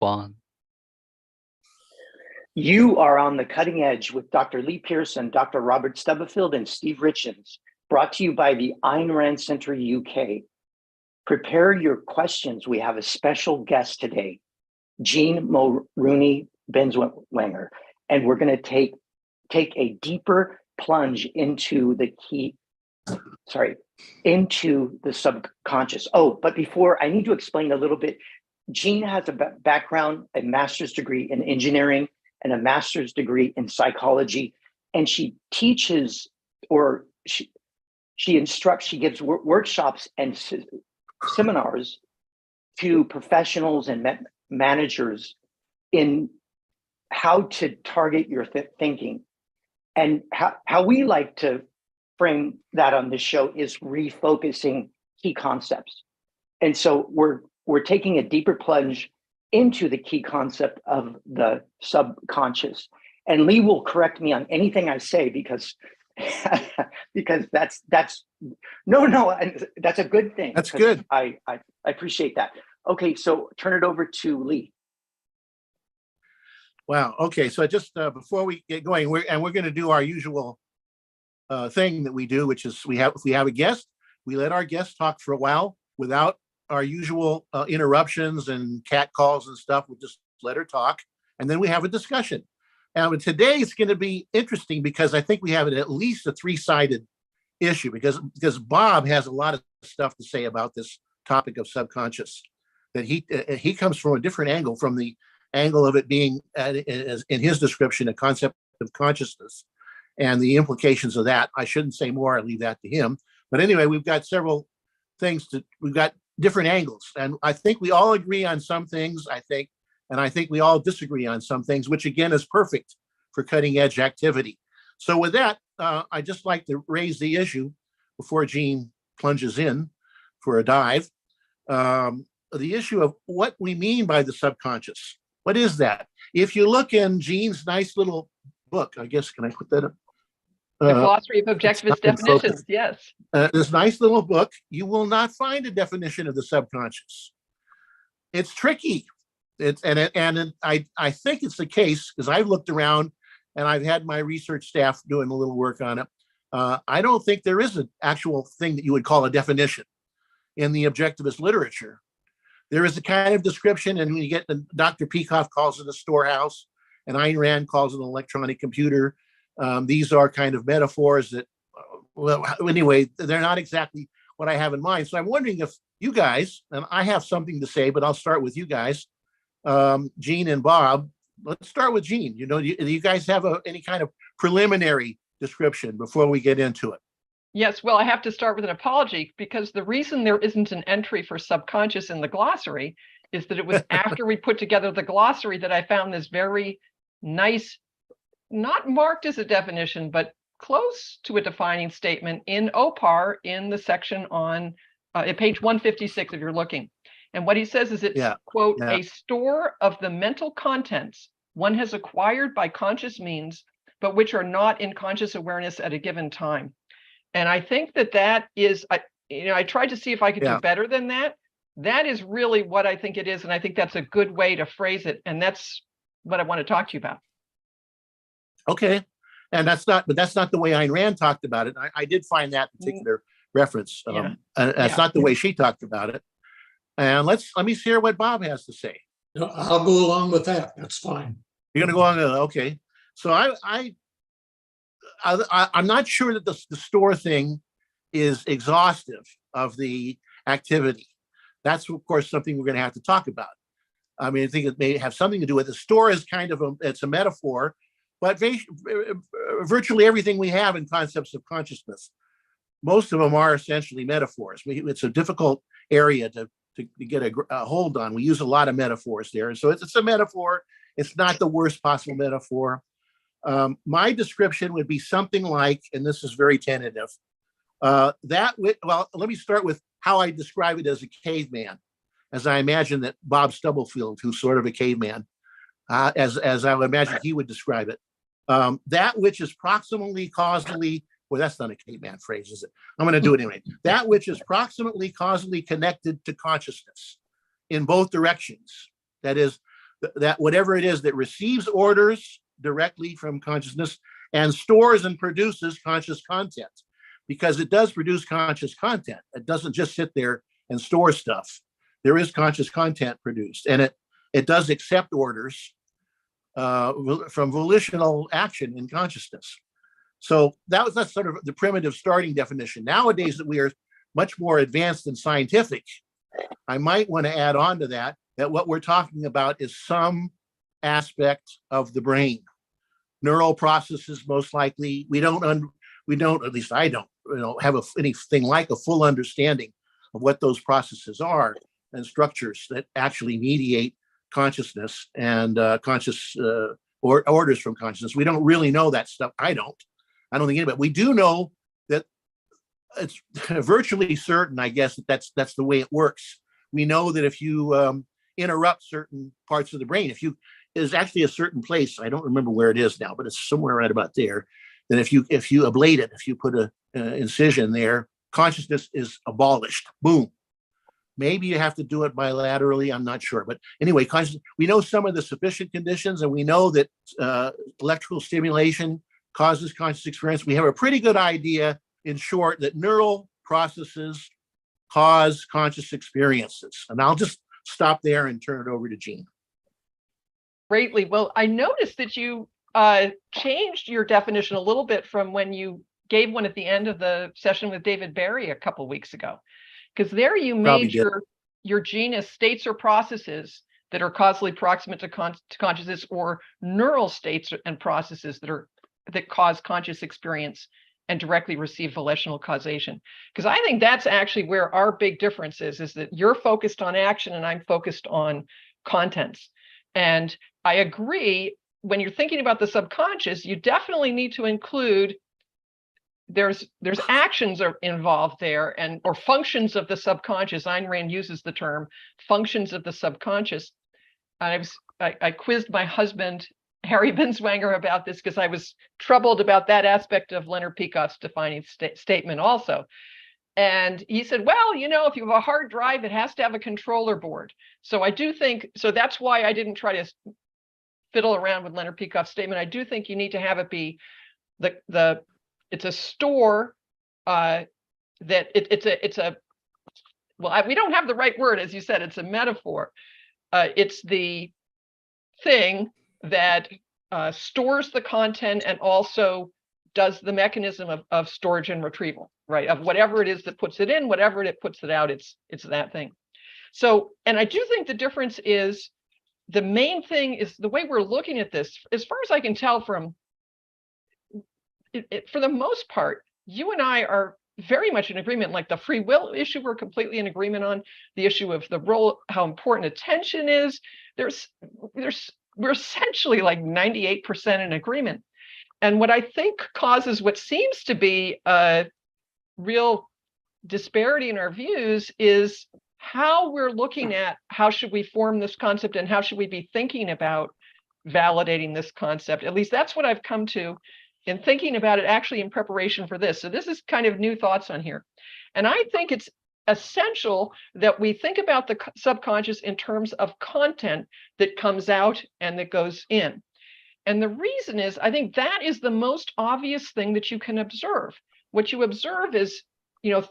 One. You are on the cutting edge with Dr. Lee Pierson, Dr. Robert Stubblefield, and Steve Richins, brought to you by the Ayn Rand Center UK. Prepare your questions. We have a special guest today, Jean Moroney Binswanger, and we're going to take a deeper plunge into the subconscious. Oh, but before, I need to explain a little bit. Jean has a background, a master's degree in engineering and a master's degree in psychology, and she teaches, or she instructs, she gives workshops and seminars to professionals and managers in how to target your thinking. And how we like to frame that on this show is refocusing key concepts. And so we're taking a deeper plunge into the key concept of the subconscious. And Lee will correct me on anything I say because that's a good thing. That's good. I appreciate that. Okay, so turn it over to Lee. Wow. Okay. So just before we get going, we're going to do our usual thing that we do, which is if we have a guest, we let our guest talk for a while without our usual interruptions and cat calls and stuff. We just let her talk, and then we have a discussion. And today it's going to be interesting because I think we have at least a three-sided issue because Bob has a lot of stuff to say about this topic of subconscious. That he comes from a different angle, from the angle of it being, in his description, a concept of consciousness and the implications of that. I shouldn't say more. I leave that to him. But anyway, we've got several things we've got different angles. And I think we all agree on some things, and I think we all disagree on some things, which again is perfect for cutting edge activity. So with that, I just like to raise the issue before Jean plunges in for a dive. The issue of what we mean by the subconscious. What is that? If you look in Jean's nice little book, I guess, can I put that up? The Glossary of Objectivist Definitions, yes. This nice little book, you will not find a definition of the subconscious. It's tricky. I think it's the case because I've looked around and I've had my research staff doing a little work on it. I don't think there is an actual thing that you would call a definition in the objectivist literature. There is a kind of description, and when you get Dr. Peikoff calls it a storehouse, and Ayn Rand calls it an electronic computer. These are kind of metaphors that, anyway, they're not exactly what I have in mind. So I'm wondering if you guys, and I have something to say, but I'll start with you guys, Jean and Bob. Let's start with Jean. Do you guys have any kind of preliminary description before we get into it? Yes, well, I have to start with an apology because the reason there isn't an entry for subconscious in the glossary is that it was after we put together the glossary that I found this very nice, not marked as a definition, but close to a defining statement in OPAR in the section on page 156 if you're looking. And what he says is it's, quote, a store of the mental contents one has acquired by conscious means, but which are not in conscious awareness at a given time. And I think that is, I tried to see if I could do better than that. That is really what I think it is. And I think that's a good way to phrase it. And that's what I want to talk to you about. Okay. And that's not the way Ayn Rand talked about it. I did find that particular reference. That's not the way she talked about it. And let me hear what Bob has to say. I'll go along with that. That's fine. You're going to go on. Okay. So I'm not sure that the store thing is exhaustive of the activity. That's, of course, something we're going to have to talk about. I mean, I think it may have something to do with the store is kind of it's a metaphor, but virtually everything we have in concepts of consciousness, most of them are essentially metaphors. It's a difficult area to get a hold on. We use a lot of metaphors there. So it's a metaphor. It's not the worst possible metaphor. My description would be something like, and this is very tentative, let me start with how I describe it as a caveman, as I imagine that Bob Stubblefield, who's sort of a caveman, as I would imagine he would describe it. That which is proximately causally, well, that's not a caveman phrase, is it? I'm going to do it anyway. That which is proximately causally connected to consciousness in both directions. That is, that whatever it is that receives orders directly from consciousness and stores and produces conscious content, because it does produce conscious content. It doesn't just sit there and store stuff. There is conscious content produced, and it does accept orders from volitional action in consciousness. So that's sort of the primitive starting definition. Nowadays that we are much more advanced and scientific, I might want to add on to that what we're talking about is some aspect of the brain. Neural processes, most likely. We don't, at least I don't, have anything like a full understanding of what those processes are and structures that actually mediate consciousness and conscious or orders from consciousness. We don't really know that stuff. I don't think anybody. We do know that it's virtually certain, I guess, that's the way it works. We know that if you interrupt certain parts of the brain, there's actually a certain place, I don't remember where it is now, but it's somewhere right about there, that if you ablate it, if you put a incision there, consciousness is abolished. Boom. Maybe you have to do it bilaterally. I'm not sure. But anyway, we know some of the sufficient conditions, and we know that electrical stimulation causes conscious experience. We have a pretty good idea, in short, that neural processes cause conscious experiences. And I'll just stop there and turn it over to Jean. Greatly. Well, I noticed that you changed your definition a little bit from when you gave one at the end of the session with David Barry a couple of weeks ago. Because there you made your genus states or processes that are causally proximate to consciousness, or neural states and processes that cause conscious experience and directly receive volitional causation. Because I think that's actually where our big difference is that you're focused on action and I'm focused on contents. And I agree, when you're thinking about the subconscious, you definitely need to include there's actions are involved there, or functions of the subconscious. Ayn Rand uses the term functions of the subconscious. I quizzed my husband, Harry Binswanger, about this because I was troubled about that aspect of Leonard Peikoff's defining statement also. And he said, well, if you have a hard drive, it has to have a controller board. So I do think, so that's why I didn't try to fiddle around with Leonard Peikoff's statement. I do think you need to have it be it's a store that we don't have the right word, as you said, it's a metaphor. It's the thing that stores the content and also does the mechanism of storage and retrieval, right? Of whatever it is that puts it in, whatever it puts it out, it's that thing. So, and I do think the difference is, the main thing is the way we're looking at this, as far as I can tell from for the most part, you and I are very much in agreement. Like the free will issue, we're completely in agreement on. The issue of the role, how important attention is. We're essentially like 98% in agreement. And what I think causes what seems to be a real disparity in our views is how we're looking at how should we form this concept and how should we be thinking about validating this concept. At least that's what I've come to in thinking about it actually in preparation for this. So this is kind of new thoughts on here. And I think it's essential that we think about the subconscious in terms of content that comes out and that goes in. And the reason is, I think that is the most obvious thing that you can observe. What you observe is,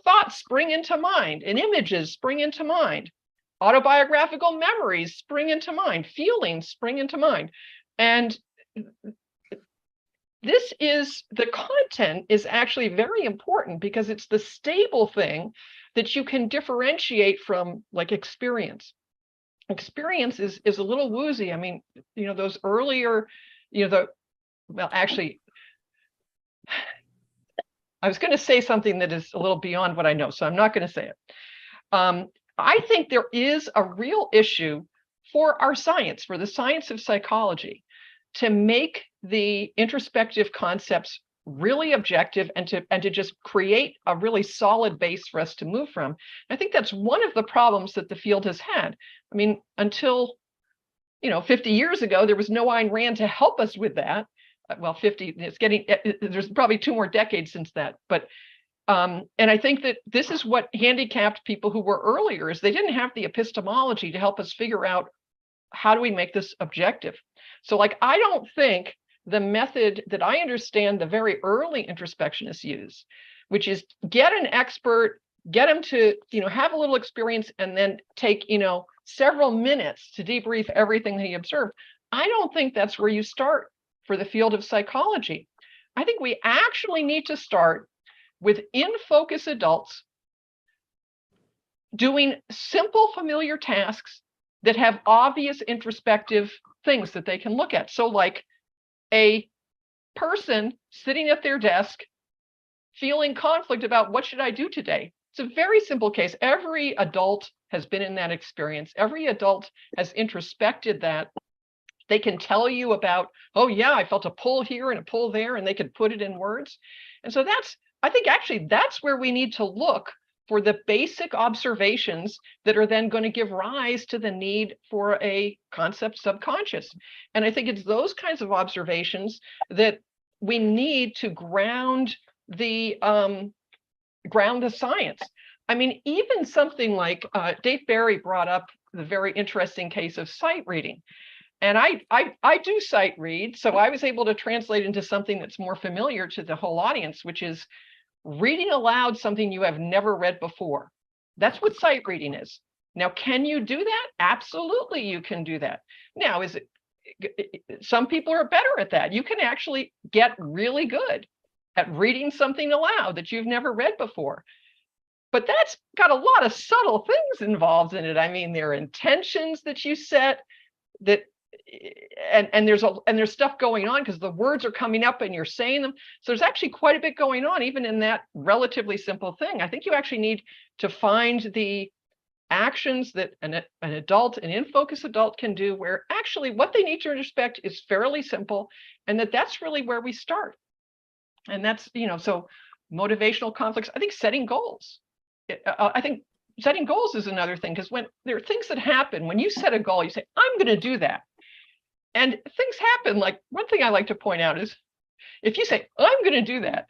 thoughts spring into mind and images spring into mind. Autobiographical memories spring into mind. Feelings spring into mind. And the content is actually very important because it's the stable thing that you can differentiate from like experience. Experience is a little woozy. I mean, those earlier, actually, I was going to say something that is a little beyond what I know, so I'm not going to say it. I think there is a real issue for our science, for the science of psychology, to make the introspective concepts really objective and to just create a really solid base for us to move from. I think that's one of the problems that the field has had. I mean, until 50 years ago, there was no Ayn Rand to help us with that. Well, 50, there's probably 2 more decades since that. But and I think that this is what handicapped people who were earlier, is they didn't have the epistemology to help us figure out how do we make this objective? So like, I don't think the method that I understand the very early introspectionists use, which is get an expert, get him to, have a little experience and then take, several minutes to debrief everything that he observed. I don't think that's where you start for the field of psychology. I think we actually need to start with in-focus adults doing simple, familiar tasks that have obvious introspective things that they can look at. So like a person sitting at their desk feeling conflict about what should I do today. It's a very simple case. Every adult has been in that experience. Every adult has introspected that. They can tell you about, oh yeah, I felt a pull here and a pull there, and they could put it in words. And so I think actually that's where we need to look for the basic observations that are then going to give rise to the need for a concept subconscious. And I think it's those kinds of observations that we need to ground the science. I mean, even something like Dave Barry brought up the very interesting case of sight reading. And I do sight read, so I was able to translate into something that's more familiar to the whole audience, which is reading aloud something you have never read before. That's what sight reading is. Now, can you do that? Absolutely, you can do that. Now, some people are better at that. You can actually get really good at reading something aloud that you've never read before. But that's got a lot of subtle things involved in it. I mean, there are intentions that you set that, and there's stuff going on because the words are coming up and you're saying them. So there's actually quite a bit going on, even in that relatively simple thing. I think you actually need to find the actions that an in-focus adult can do, where actually what they need to introspect is fairly simple, and that's really where we start. And that's, so motivational conflicts. I think setting goals. I think setting goals is another thing, because when there are things that happen, when you set a goal, you say, I'm going to do that. And things happen. Like, one thing I like to point out is if you say, I'm going to do that,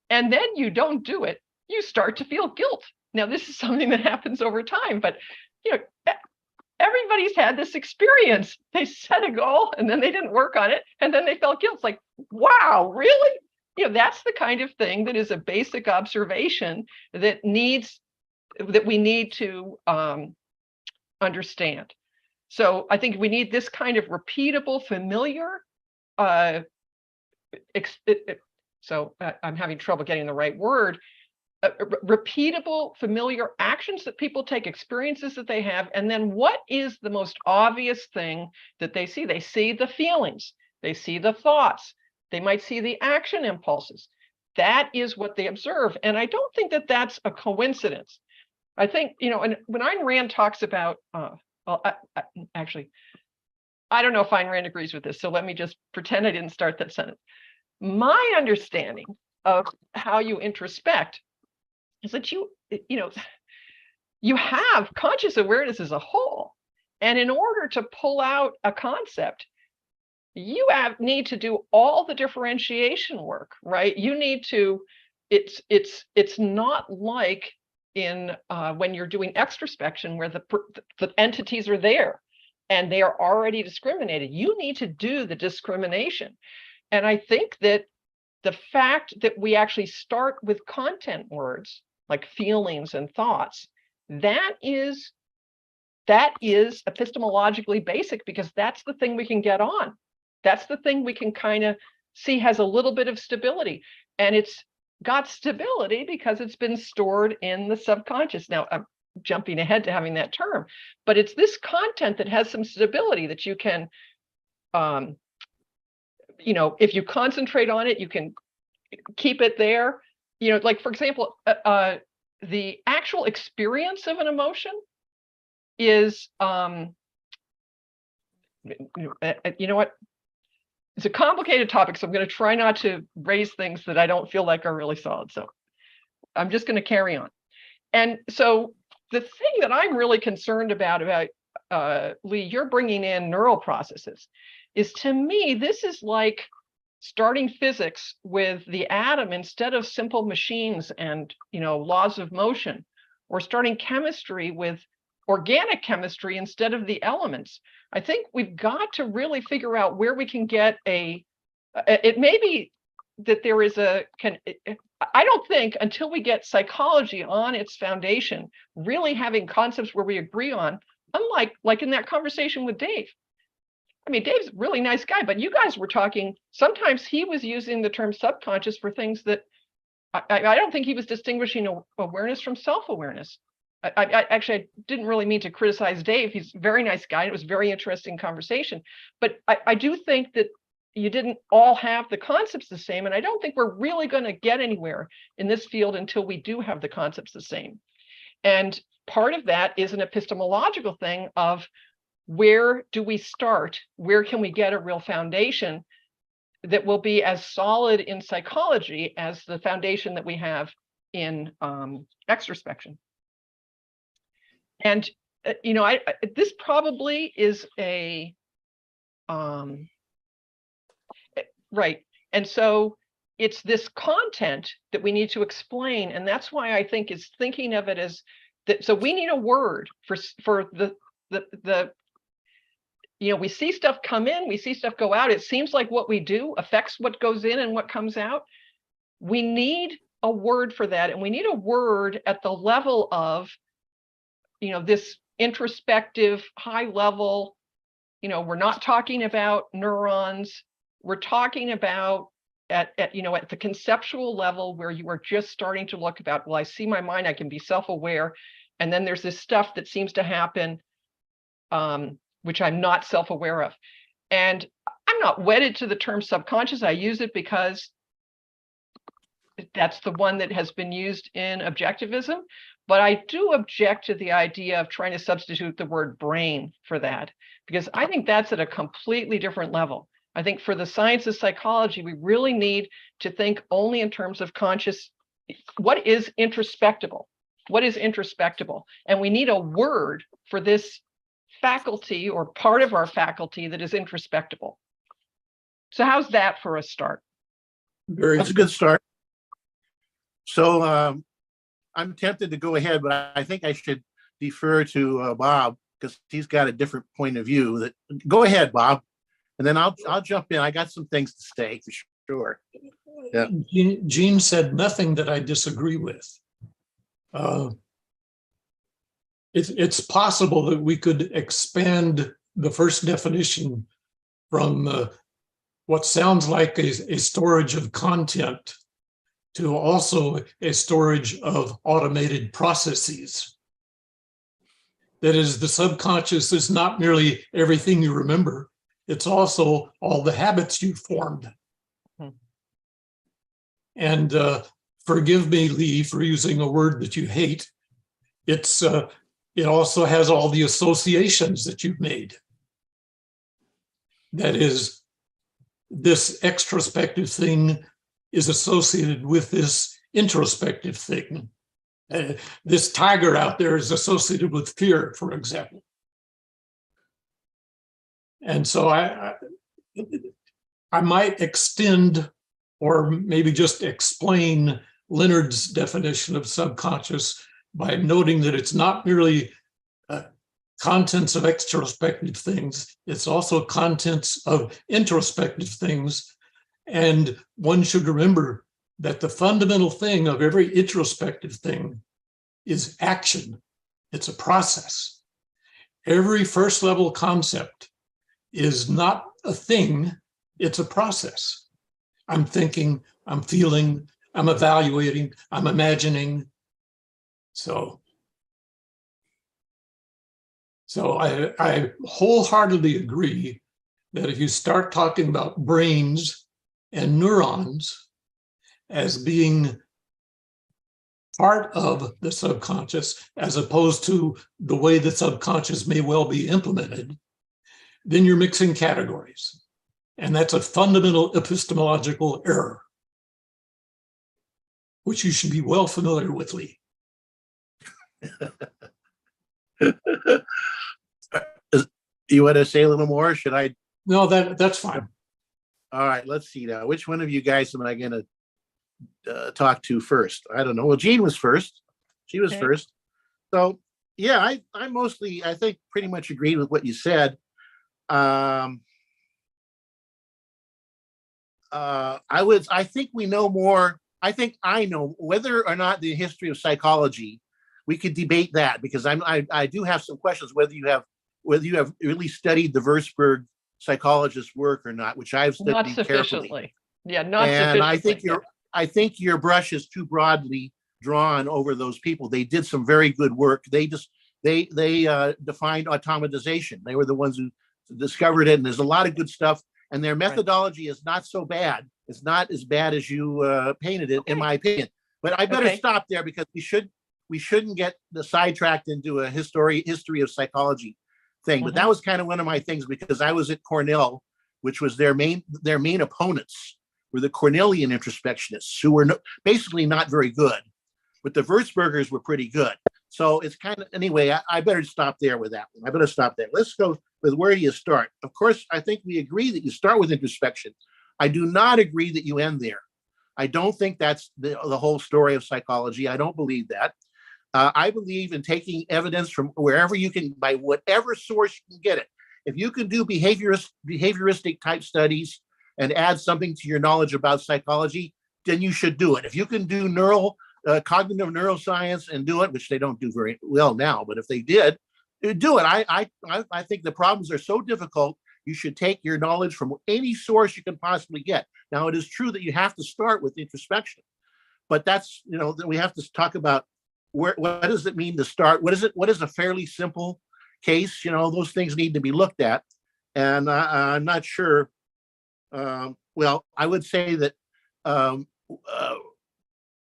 and then you don't do it, you start to feel guilt. Now, this is something that happens over time, but everybody's had this experience. They set a goal and then they didn't work on it, and then they felt guilt. It's like, wow, really? That's the kind of thing that is a basic observation that we need to understand. So I think we need this kind of repeatable, familiar, so I'm having trouble getting the right word, repeatable, familiar actions that people take, experiences that they have, and then what is the most obvious thing that they see? They see the feelings, they see the thoughts, they might see the action impulses. That is what they observe. And I don't think that that's a coincidence. I think, and when Ayn Rand talks about, actually, I don't know if Ayn Rand agrees with this, so let me just pretend I didn't start that sentence. My understanding of how you introspect is that you have conscious awareness as a whole. And in order to pull out a concept, you need to do all the differentiation work, right? You need to, it's not like in when you're doing extrospection where the entities are there and they are already discriminated. You need to do the discrimination. And I think that the fact that we actually start with content words like feelings and thoughts, that is epistemologically basic, because that's the thing we can get on. That's the thing we can kind of see has a little bit of stability. And it's got stability because it's been stored in the subconscious. Now, I'm jumping ahead to having that term, but it's this content that has some stability that you can, if you concentrate on it, you can keep it there. Like, for example, the actual experience of an emotion is, it's a complicated topic, so I'm going to try not to raise things that I don't feel like are really solid. So I'm just going to carry on. And so the thing that I'm really concerned about Lee, you're bringing in neural processes, is, to me, this is like starting physics with the atom instead of simple machines and laws of motion, or starting chemistry with organic chemistry instead of the elements. I think we've got to really figure out where we can get it may be that there is I don't think until we get psychology on its foundation, really having concepts where we agree on, unlike in that conversation with Dave. I mean, Dave's a really nice guy, but you guys were talking, sometimes he was using the term subconscious for things that I don't think he was distinguishing awareness from self-awareness. I actually didn't really mean to criticize Dave. He's a very nice guy. It was a very interesting conversation. But I do think that you didn't all have the concepts the same. And I don't think we're really going to get anywhere in this field until we do have the concepts the same. And part of that is an epistemological thing of where do we start? Where can we get a real foundation that will be as solid in psychology as the foundation that we have in extrospection? And this probably is a right. And so it's this content that we need to explain, and that's why I think is thinking of it as that. So we need a word for the we see stuff come in, we see stuff go out. It seems like what we do affects what goes in and what comes out. We need a word for that, and we need a word at the level of this introspective, high level. We're not talking about neurons. We're talking about at the conceptual level where you are just starting to look about, well, I see my mind, I can be self-aware. And then there's this stuff that seems to happen, which I'm not self-aware of. And I'm not wedded to the term subconscious. I use it because that's the one that has been used in objectivism. But I do object to the idea of trying to substitute the word brain for that, because I think that's at a completely different level. I think for the science of psychology, we really need to think only in terms of conscious. What is introspectable? What is introspectable? And we need a word for this faculty or part of our faculty that is introspectable. So how's that for a start? That's a good start. So I'm tempted to go ahead, but I think I should defer to Bob because he's got a different point of view. Go ahead, Bob, and then I'll jump in. I got some things to say for sure. Yeah. Gene said nothing that I disagree with. It's possible that we could expand the first definition from what sounds like a storage of content to also a storage of automated processes. That is, the subconscious is not merely everything you remember, it's also all the habits you formed. And forgive me, Lee, for using a word that you hate. It also has all the associations that you've made. That is, this extrospective thing is associated with this introspective thing. This tiger out there is associated with fear, for example. And so I might extend or maybe just explain Leonard's definition of subconscious by noting that it's not merely contents of extrospective things, it's also contents of introspective things. And one should remember that the fundamental thing of every introspective thing is action. It's a process. Every first level concept is not a thing, it's a process. I'm thinking, I'm feeling, I'm evaluating, I'm imagining. So I wholeheartedly agree that if you start talking about brains and neurons as being part of the subconscious, as opposed to the way the subconscious may well be implemented, then you're mixing categories. And that's a fundamental epistemological error, which you should be well familiar with, Lee. You want to say a little more? Should I? No, that's fine. All right, let's see now. Which one of you guys am I going to talk to first? I don't know. Well, Jean was first. She was Okay. first. So Yeah, I mostly, I think, pretty much agreed with what you said. I think we know more. I think I know whether or not the history of psychology. We could debate that because I do have some questions whether you have really studied the Würzburg psychologist's work or not, which I've Not studied carefully. sufficiently. Yeah, not And sufficiently. I think your brush is too broadly drawn over those people. They did some very good work. They defined automatization. They were the ones who discovered it, and there's a lot of good stuff. And their methodology is not so bad. It's not as bad as you painted it, in my opinion. But I better stop there because we shouldn't get sidetracked into a history of psychology thing. But that was kind of one of my things because I was at Cornell, which was their main opponents were the Cornellian introspectionists who were basically not very good, but the Würzburgers were pretty good. So it's kind of, anyway, I better stop there with that one. I better stop there. Let's go with where do you start? Of course, I think we agree that you start with introspection. I do not agree that you end there. I don't think that's the whole story of psychology. I don't believe that. I believe in taking evidence from wherever you can, by whatever source you can get it. If you can do behavioristic type studies and add something to your knowledge about psychology, then you should do it. If you can do cognitive neuroscience and do it, which they don't do very well now, but if they did, do it. I think the problems are so difficult, you should take your knowledge from any source you can possibly get. Now, it is true that you have to start with introspection, but that's, we have to talk about what does it mean to start? What is a fairly simple case? Those things need to be looked at. And I'm not sure. Well, I would say that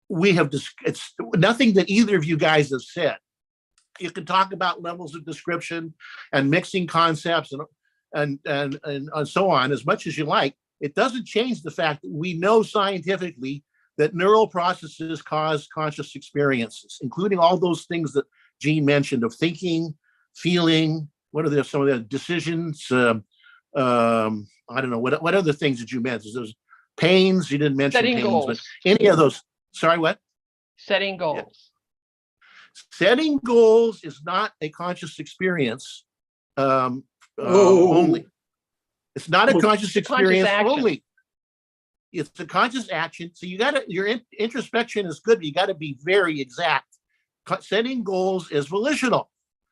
we have it's nothing that either of you guys have said. You can talk about levels of description and mixing concepts and so on as much as you like. It doesn't change the fact that we know scientifically that neural processes cause conscious experiences, including all those things that Gene mentioned of thinking, feeling. What are some of the decisions? I don't know. What other things did you mention? There's pains. You didn't mention Setting pains, goals. but any of those. Sorry, what? Setting goals. Yeah. Setting goals is not a conscious experience only. It's not a conscious experience only. It's a conscious action. So your introspection is good, but you got to be very exact. Setting goals is volitional.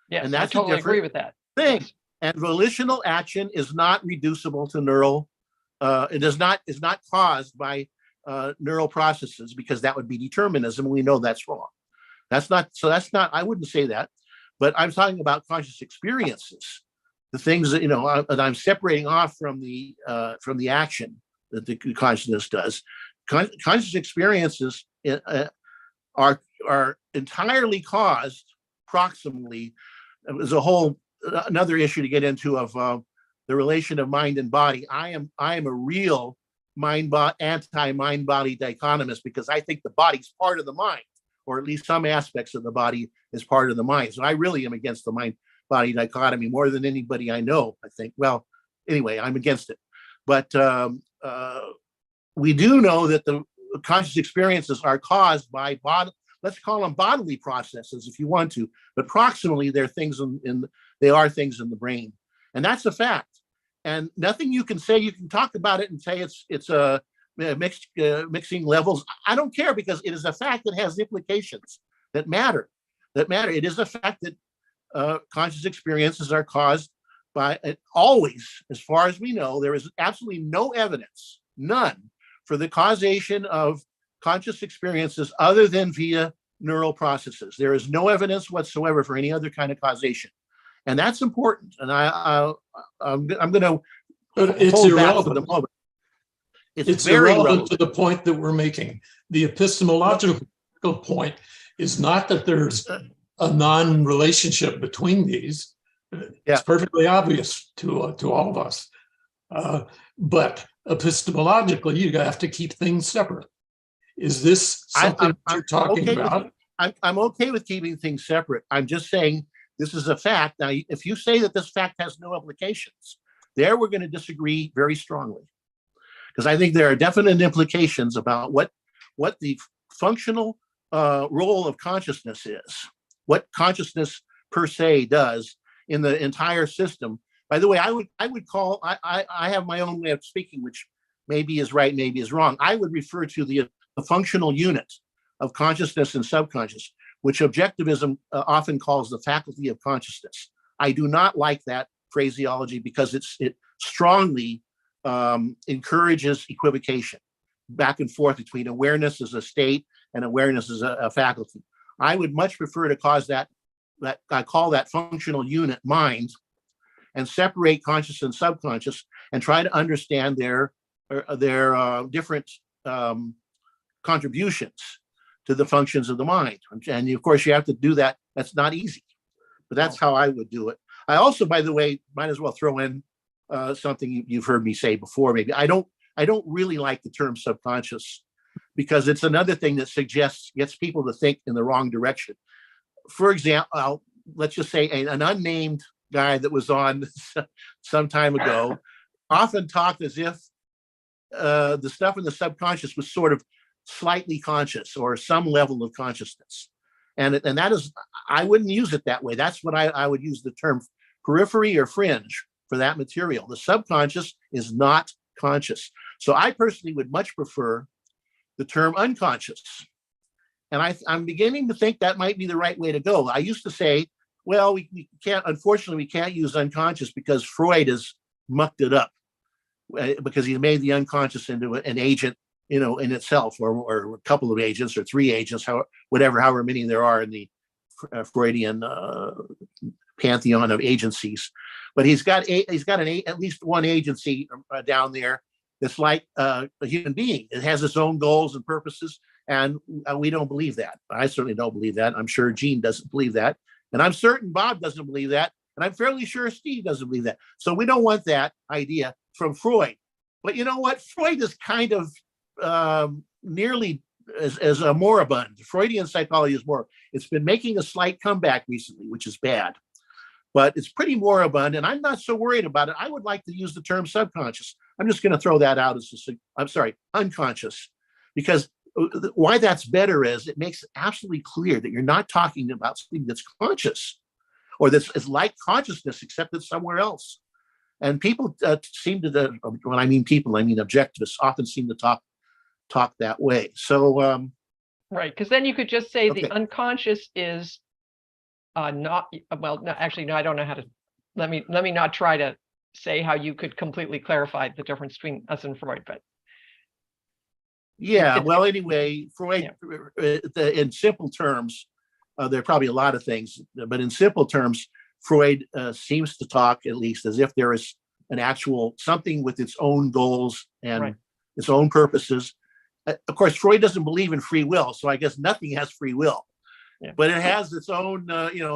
Yes, and that's I totally a different agree with that. thing. Yes. And volitional action is not reducible to neural. It is not caused by neural processes because that would be determinism. We know that's wrong. That's not. I wouldn't say that, but I'm talking about conscious experiences, the things that that I'm separating off from the action that the consciousness does. Conscious experiences are entirely caused proximally. There's another issue to get into of the relation of mind and body. I am a real anti-mind body dichotomist because I think the body's part of the mind, or at least some aspects of the body is part of the mind. So I really am against the mind body dichotomy more than anybody I know, I think. Well, anyway, I'm against it. But we do know that the conscious experiences are caused by let's call them bodily processes if you want to, but proximally they're things they are things in the brain. And that's a fact. And nothing you can say, you can talk about it and say it's a mixing levels. I don't care because it is a fact that has implications that matter. It is a fact that conscious experiences are caused by always, as far as we know, there is absolutely no evidence, none, for the causation of conscious experiences other than via neural processes. There is no evidence whatsoever for any other kind of causation. And that's important. And I'm going to hold back for the moment. It's very irrelevant to the point that we're making. The epistemological point is not that there's a non-relationship between these. It's perfectly obvious to all of us. But epistemologically, you have to keep things separate. Is this something you're talking about? I'm okay with keeping things separate. I'm just saying this is a fact. Now, if you say that this fact has no implications, there we're going to disagree very strongly. Because I think there are definite implications about what the functional role of consciousness is, what consciousness per se does in the entire system. By the way, I would call, I have my own way of speaking, which maybe is right, maybe is wrong. I would refer to the functional unit of consciousness and subconscious, which objectivism often calls the faculty of consciousness. I do not like that phraseology because it strongly encourages equivocation back and forth between awareness as a state and awareness as a faculty. I would much prefer to call that functional unit mind, and separate conscious and subconscious and try to understand their different contributions to the functions of the mind. And of course, you have to do that. That's not easy, but that's how I would do it. I also, by the way, might as well throw in something you've heard me say before. Maybe I don't really like the term subconscious because it's another thing that gets people to think in the wrong direction. For example, let's just say an unnamed guy that was on some time ago often talked as if the stuff in the subconscious was sort of slightly conscious or some level of consciousness. And that is, I wouldn't use it that way. That's what I would use the term periphery or fringe for that material. The subconscious is not conscious. So I personally would much prefer the term unconscious. And I'm beginning to think that might be the right way to go. I used to say, well, we can't, unfortunately, we can't use unconscious because Freud has mucked it up because he made the unconscious into an agent, in itself, or a couple of agents or three agents, however many there are in the Freudian pantheon of agencies. But he's got at least one agency down there that's like a human being. It has its own goals and purposes, and we don't believe that. I certainly don't believe that. I'm sure Gene doesn't believe that. And I'm certain Bob doesn't believe that. And I'm fairly sure Steve doesn't believe that. So we don't want that idea from Freud. But you know what? Freud is kind of nearly as a moribund. Freudian psychology is more. It's been making a slight comeback recently, which is bad. But it's pretty moribund, and I'm not so worried about it. I would like to use the term subconscious. I'm just going to throw that out as unconscious, because why that's better is it makes it absolutely clear that you're not talking about something that's conscious or that's is like consciousness, except it's somewhere else. And people seem to, when I mean people, I mean objectivists, often seem to talk that way. So right, because then you could just say okay. The unconscious is not, well, no, actually, no, I don't know how to, let me not try to say how you could completely clarify the difference between us and Freud, but yeah, well, anyway, Freud, in simple terms, there are probably a lot of things, but in simple terms, Freud seems to talk, at least, as if there is an actual something with its own goals and its own purposes. Of course, Freud doesn't believe in free will, so I guess nothing has free will. Yeah. But it has its own,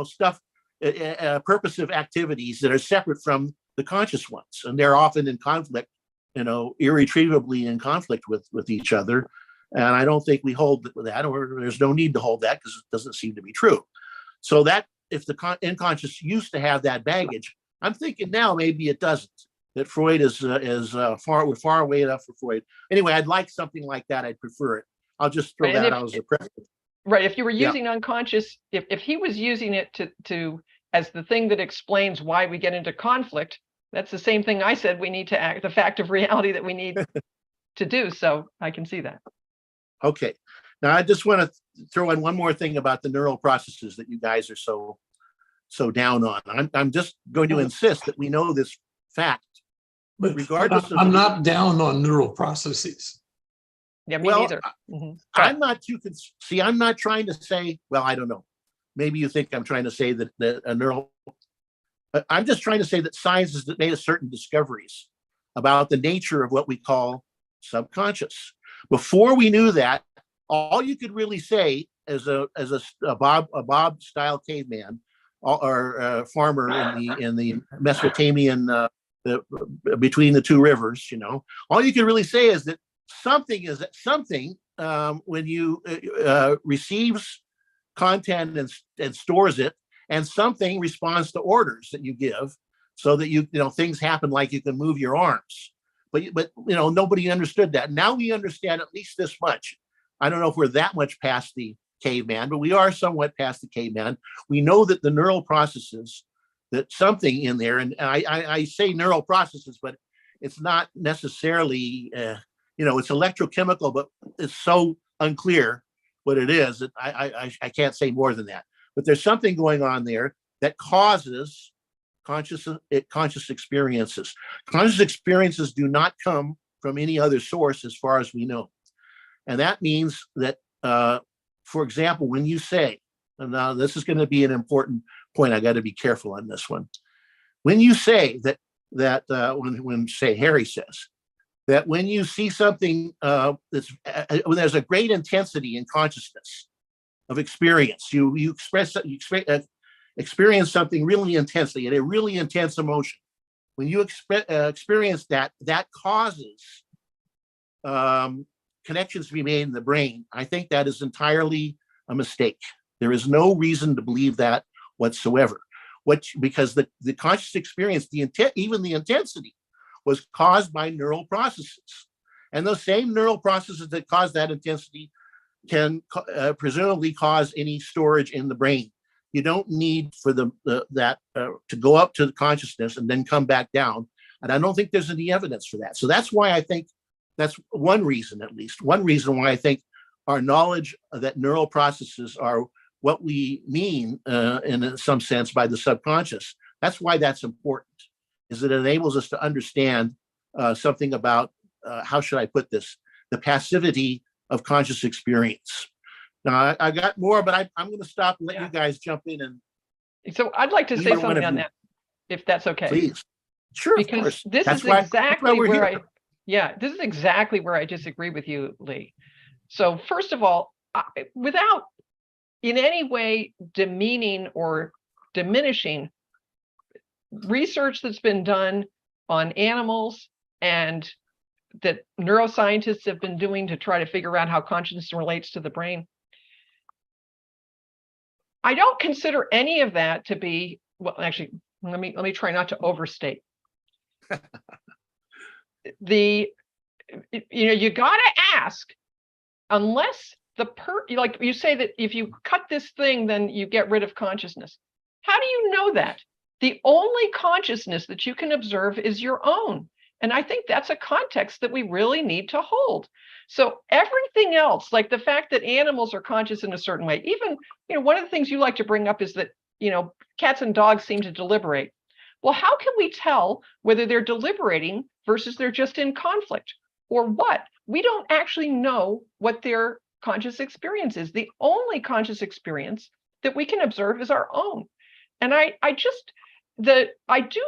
stuff, purposive activities that are separate from the conscious ones, and they're often in conflict, irretrievably in conflict with each other. And I don't think we hold that, or there's no need to hold that because it doesn't seem to be true. So that if the unconscious used to have that baggage, I'm thinking now maybe it doesn't. That Freud is far away enough for Freud. Anyway, I'd like something like that. I'd prefer it. I'll just throw that out as a preface. Right. If you were using unconscious, if he was using it to as the thing that explains why we get into conflict, that's the same thing I said we need to act, the fact of reality that we need to do. So I can see that. Okay. Now I just want to throw in one more thing about the neural processes that you guys are so down on. I'm just going to insist that we know this fact. But regardless I'm not down on neural processes. Yeah, me neither. I'm not too. I'm not trying to say. Well, I don't know. Maybe you think I'm trying to say that a neural. I'm just trying to say that science has made certain discoveries about the nature of what we call subconscious. Before we knew that, all you could really say as a Bob style caveman or farmer in the Mesopotamian between the two rivers, all you can really say is that something when you receives content and stores it, and something responds to orders that you give, so that things happen, like you can move your arms. But nobody understood that. Now we understand at least this much. I don't know if we're that much past the caveman, but we are somewhat past the caveman. We know that the neural processes, that something in there, and I say neural processes, but it's not necessarily, it's electrochemical, but it's so unclear what it is that I can't say more than that. But there's something going on there that causes conscious experiences. Conscious experiences do not come from any other source as far as we know. And that means that, for example, when you say, and now this is going to be an important point, I got to be careful on this one. When you say when say Harry says that when you see something when there's a great intensity in consciousness of experience, you experience something really intensely, and a really intense emotion. When you experience that causes connections to be made in the brain. I think that is entirely a mistake. There is no reason to believe that whatsoever. Because the conscious experience, even the intensity, was caused by neural processes. And those same neural processes that cause that intensity can presumably cause any storage in the brain. You don't need for that to go up to the consciousness and then come back down. And I don't think there's any evidence for that. So that's why I think that's one reason, at least one reason why I think our knowledge that neural processes are what we mean in some sense by the subconscious. That's why that's important, is it enables us to understand something about, how should I put this, the passivity of conscious experience. Now, I got more, but I'm going to stop and let you guys jump in. And so I'd like to say something on that, if that's okay. Please. Sure, because this is exactly where I disagree with you, Lee. So first of all, without in any way demeaning or diminishing research that's been done on animals and that neuroscientists have been doing to try to figure out how consciousness relates to the brain, I don't consider any of that to be, well, actually, let me try not to overstate. You got to ask, unless like you say that if you cut this thing, then you get rid of consciousness. How do you know that? The only consciousness that you can observe is your own. And I think that's a context that we really need to hold. So everything else, like the fact that animals are conscious in a certain way, even, one of the things you like to bring up is that, cats and dogs seem to deliberate. Well, how can we tell whether they're deliberating versus they're just in conflict or what? We don't actually know what their conscious experience is. The only conscious experience that we can observe is our own. And I do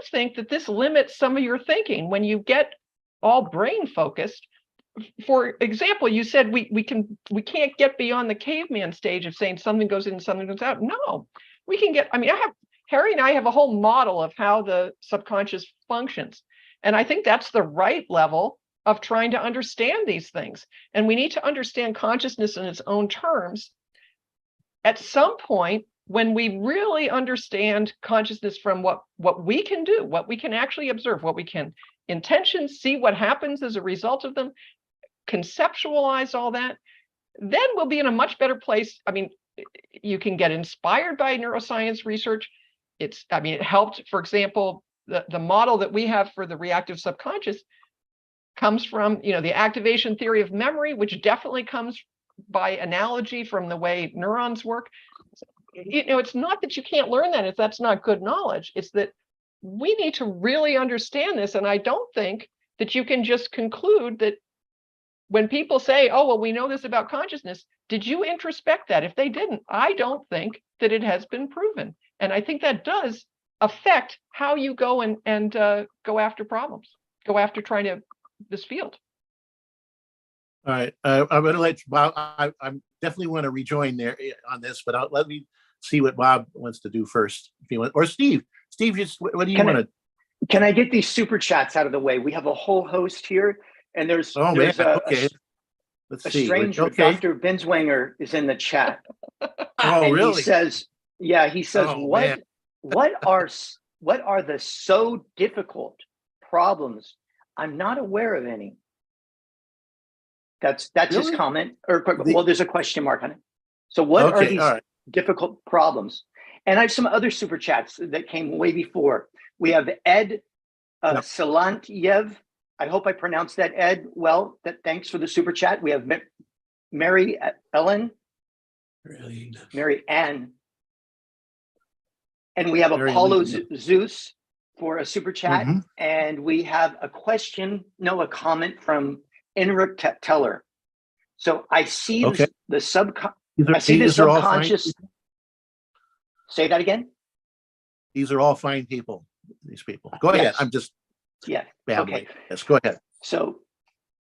think that this limits some of your thinking when you get all brain focused. For example, you said we can't get beyond the caveman stage of saying something goes in, something goes out. No, we can get, Harry and I have a whole model of how the subconscious functions. And I think that's the right level of trying to understand these things. And we need to understand consciousness in its own terms. At some point, when we really understand consciousness from what we can do, what we can actually observe, what we can intentions, see what happens as a result of them, conceptualize all that, then we'll be in a much better place. You can get inspired by neuroscience research. It helped, for example, the model that we have for the reactive subconscious comes from, the activation theory of memory, which definitely comes by analogy from the way neurons work. It's not that you can't learn that if that's not good knowledge. It's that we need to really understand this. And I don't think that you can just conclude that when people say, oh, well, we know this about consciousness, did you introspect that? If they didn't, I don't think that it has been proven. And I think that does affect how you go and go after problems, go after trying to this field. All right, I'm going to let Bob. I definitely want to rejoin there on this, but let me see what Bob wants to do first. If you want, or Steve. Steve, what do you want to? Can I get these super chats out of the way? We have a whole host here, and there's Let's see. Stranger. Okay. Dr. Binswanger is in the chat. Oh, really? He says, what are the so difficult problems? I'm not aware of any. That's really? His comment. Or well, there's a question mark on it. So what are Okay, these all right. difficult problems? And I have some other super chats that came way before. We have Ed Yep. Silantyev. I hope I pronounced that, Ed, well. Thanks for the super chat. We have Mary Ellen, Really. Mary Ann, and we have Mary Apollo Lee. Zeus for a super chat. Mhm. And we have a comment from Enric Teller. So I see Okay. the These are all fine subconscious. people. Say that again. These are all fine people. These people. Go ahead. Yes. I'm just Yeah. babbling. Okay. Yes, go ahead. So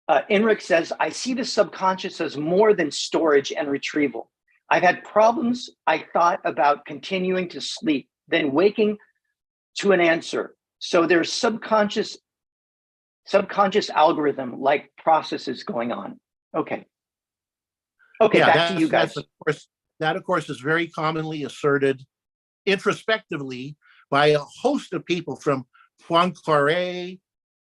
Enric says, I see the subconscious as more than storage and retrieval. I've had problems. I thought about continuing to sleep, then waking to an answer. So there's subconscious algorithm like processes going on. Okay. Okay, Yeah, back to you guys. That of course is very commonly asserted introspectively by a host of people, from Poincaré,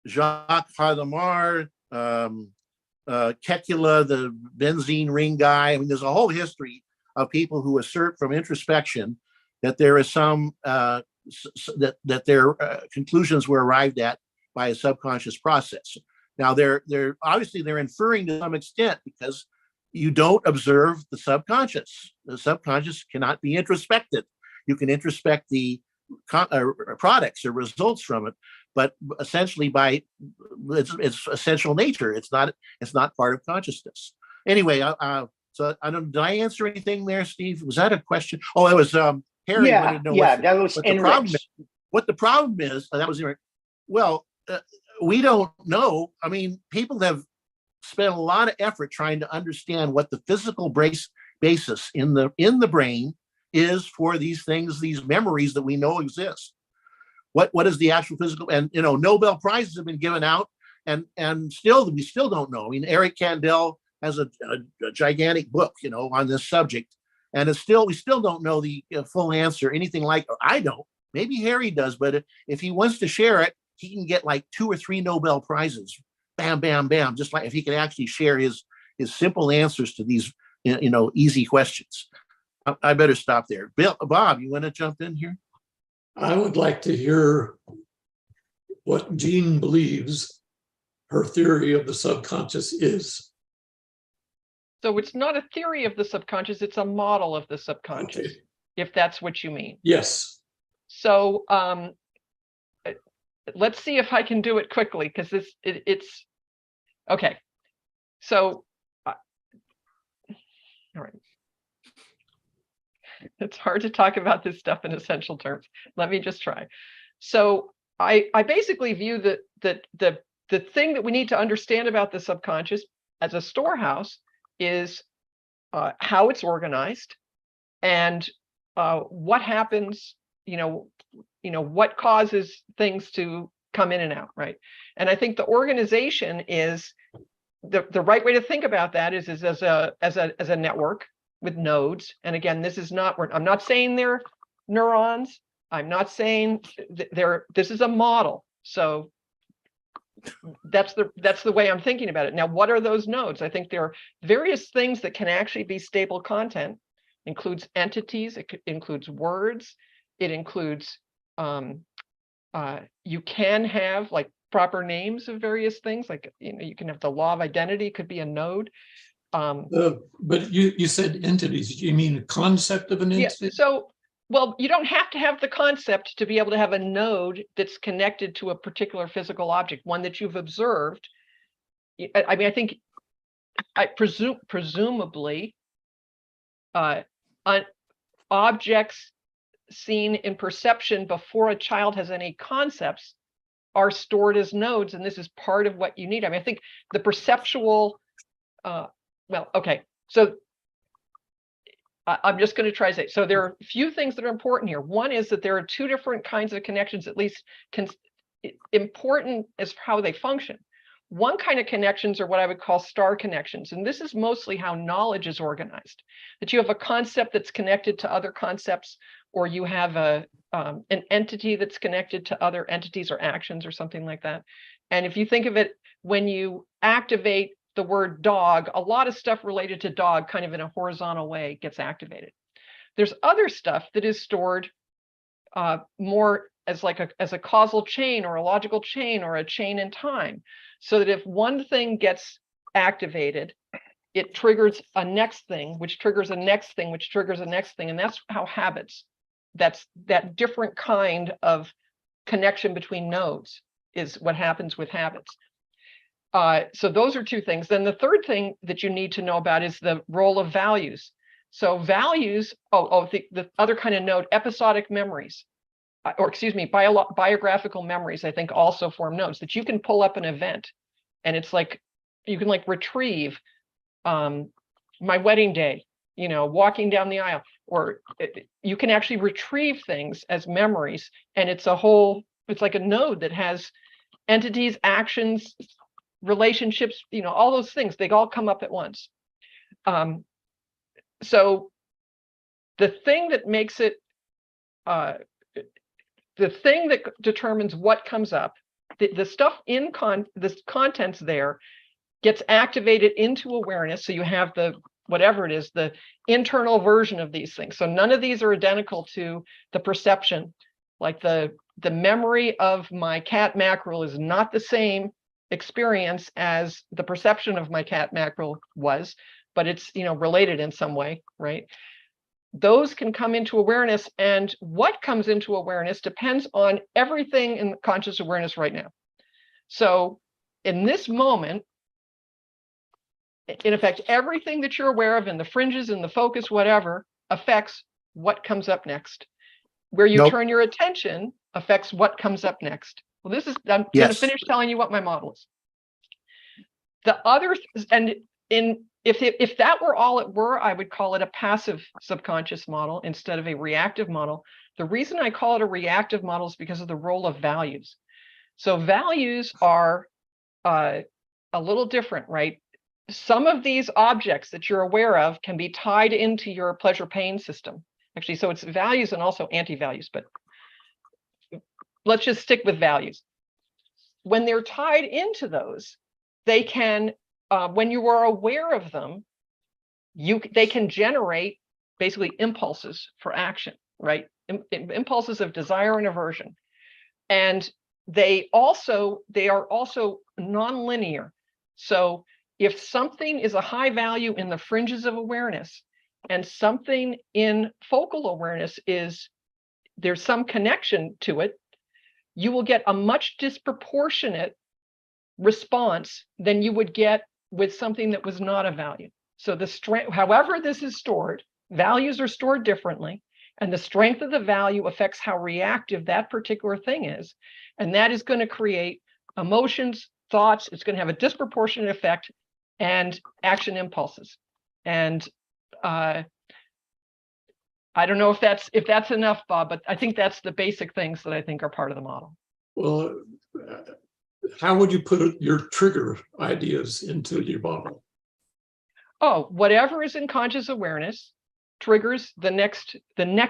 Jacques Hadamard, Kekula, the benzene ring guy. I mean, there's a whole history of people who assert from introspection that there is some that their conclusions were arrived at by a subconscious process. Now, they're obviously they're inferring to some extent, because you don't observe the subconscious. The subconscious cannot be introspected. You can introspect the products or results from it, but essentially by its essential nature, it's not part of consciousness. Anyway, so I don't. Did I answer anything there, Steve? Was that a question? Oh, it was Harry wanted to know that was what the problem is. What the problem is? That was well, we don't know. I mean, people have spent a lot of effort trying to understand what the physical basis in the brain is for these things, these memories that we know exist. What is the actual physical? And Nobel Prizes have been given out, and we still don't know. I mean, Eric Kandel has a gigantic book, on this subject, and we still don't know the full answer. Anything like, I don't. Maybe Harry does, but if he wants to share it, he can get like 2 or 3 Nobel Prizes. Bam, bam, bam. Just like if he could actually share his simple answers to these, easy questions. I better stop there. Bob, you want to jump in here? I would like to hear what Jean believes her theory of the subconscious is. So it's not a theory of the subconscious, it's a model of the subconscious, Okay. if that's what you mean. Yes. So let's see if I can do it quickly, because it's okay. So all right. It's hard to talk about this stuff in essential terms. Let me just try. So I basically view the thing that we need to understand about the subconscious as a storehouse is how it's organized, and what happens, what causes things to come in and out, right? And I think the organization is the right way to think about that is as a network with nodes. And again, this is not, I'm not saying they're neurons. I'm not saying this is a model. So that's the way I'm thinking about it. Now, what are those nodes? I think there are various things that can actually be stable content. Includes entities, it includes words, it includes you can have like proper names of various things, like you can have the law of identity, could be a node. But you said entities. You mean a concept of an entity? Yeah, so, well, you don't have to have the concept to be able to have a node that's connected to a particular physical object, one that you've observed. I mean, I think, presumably, objects seen in perception before a child has any concepts are stored as nodes, and this is part of what you need. I mean, I think the perceptual, well, okay, so I'm just going to try to say, so there are a few things that are important here. One is that there are 2 different kinds of connections, at least important as how they function. One kind of connections are what I would call star connections. And this is mostly how knowledge is organized, that you have a concept that's connected to other concepts, or you have an entity that's connected to other entities or actions or something like that. And if you think of it, when you activate the word dog, a lot of stuff related to dog kind of in a horizontal way gets activated. There's other stuff that is stored more as like as a causal chain or a logical chain or a chain in time, so that if one thing gets activated, it triggers a next thing, which triggers a next thing, which triggers a next thing. And that's how habits, that's that different kind of connection between nodes is what happens with habits. So those are two things. Then the third thing that you need to know about is the role of values. So values, the other kind of node, episodic memories, or excuse me, biographical memories, I think also form nodes that you can pull up an event. And it's like, you can like retrieve my wedding day, you know, walking down the aisle, or you can actually retrieve things as memories. And it's like a node that has entities, actions, relationships, you know, all those things, they all come up at once. So the thing that makes it, the thing that determines what comes up, the stuff in the contents there gets activated into awareness. So you have the, whatever it is, the internal version of these things. So none of these are identical to the perception. Like the memory of my cat mackerel is not the same experience as the perception of my cat mackerel was, but it's, you know, related in some way, right? Those can come into awareness, and what comes into awareness depends on everything in conscious awareness right now. So in this moment, in effect, everything that you're aware of in the fringes, in the focus, whatever, affects what comes up next. Where you turn your attention affects what comes up next. Well, this is, I'm going to finish telling you what my model is. The other, and if that were all it were, I would call it a passive subconscious model instead of a reactive model. The reason I call it a reactive model is because of the role of values. So values are a little different, right? Some of these objects that you're aware of can be tied into your pleasure pain system. Actually, so it's values and also anti-values, but let's just stick with values. When they're tied into those, they can, when you are aware of them, they can generate basically impulses for action, right? Impulses of desire and aversion. And they are also nonlinear. So if something is a high value in the fringes of awareness and something in focal awareness there's some connection to it, you will get a much disproportionate response than you would get with something that was not a value. So the strength, however this is stored, values are stored differently, and the strength of the value affects how reactive that particular thing is. And that is going to create emotions, thoughts, it's going to have a disproportionate effect, and action impulses. And I don't know if that's enough, Bob, but I think that's the basic things that I think are part of the model. Well, how would you put your trigger ideas into your model? Oh, whatever is in conscious awareness triggers the next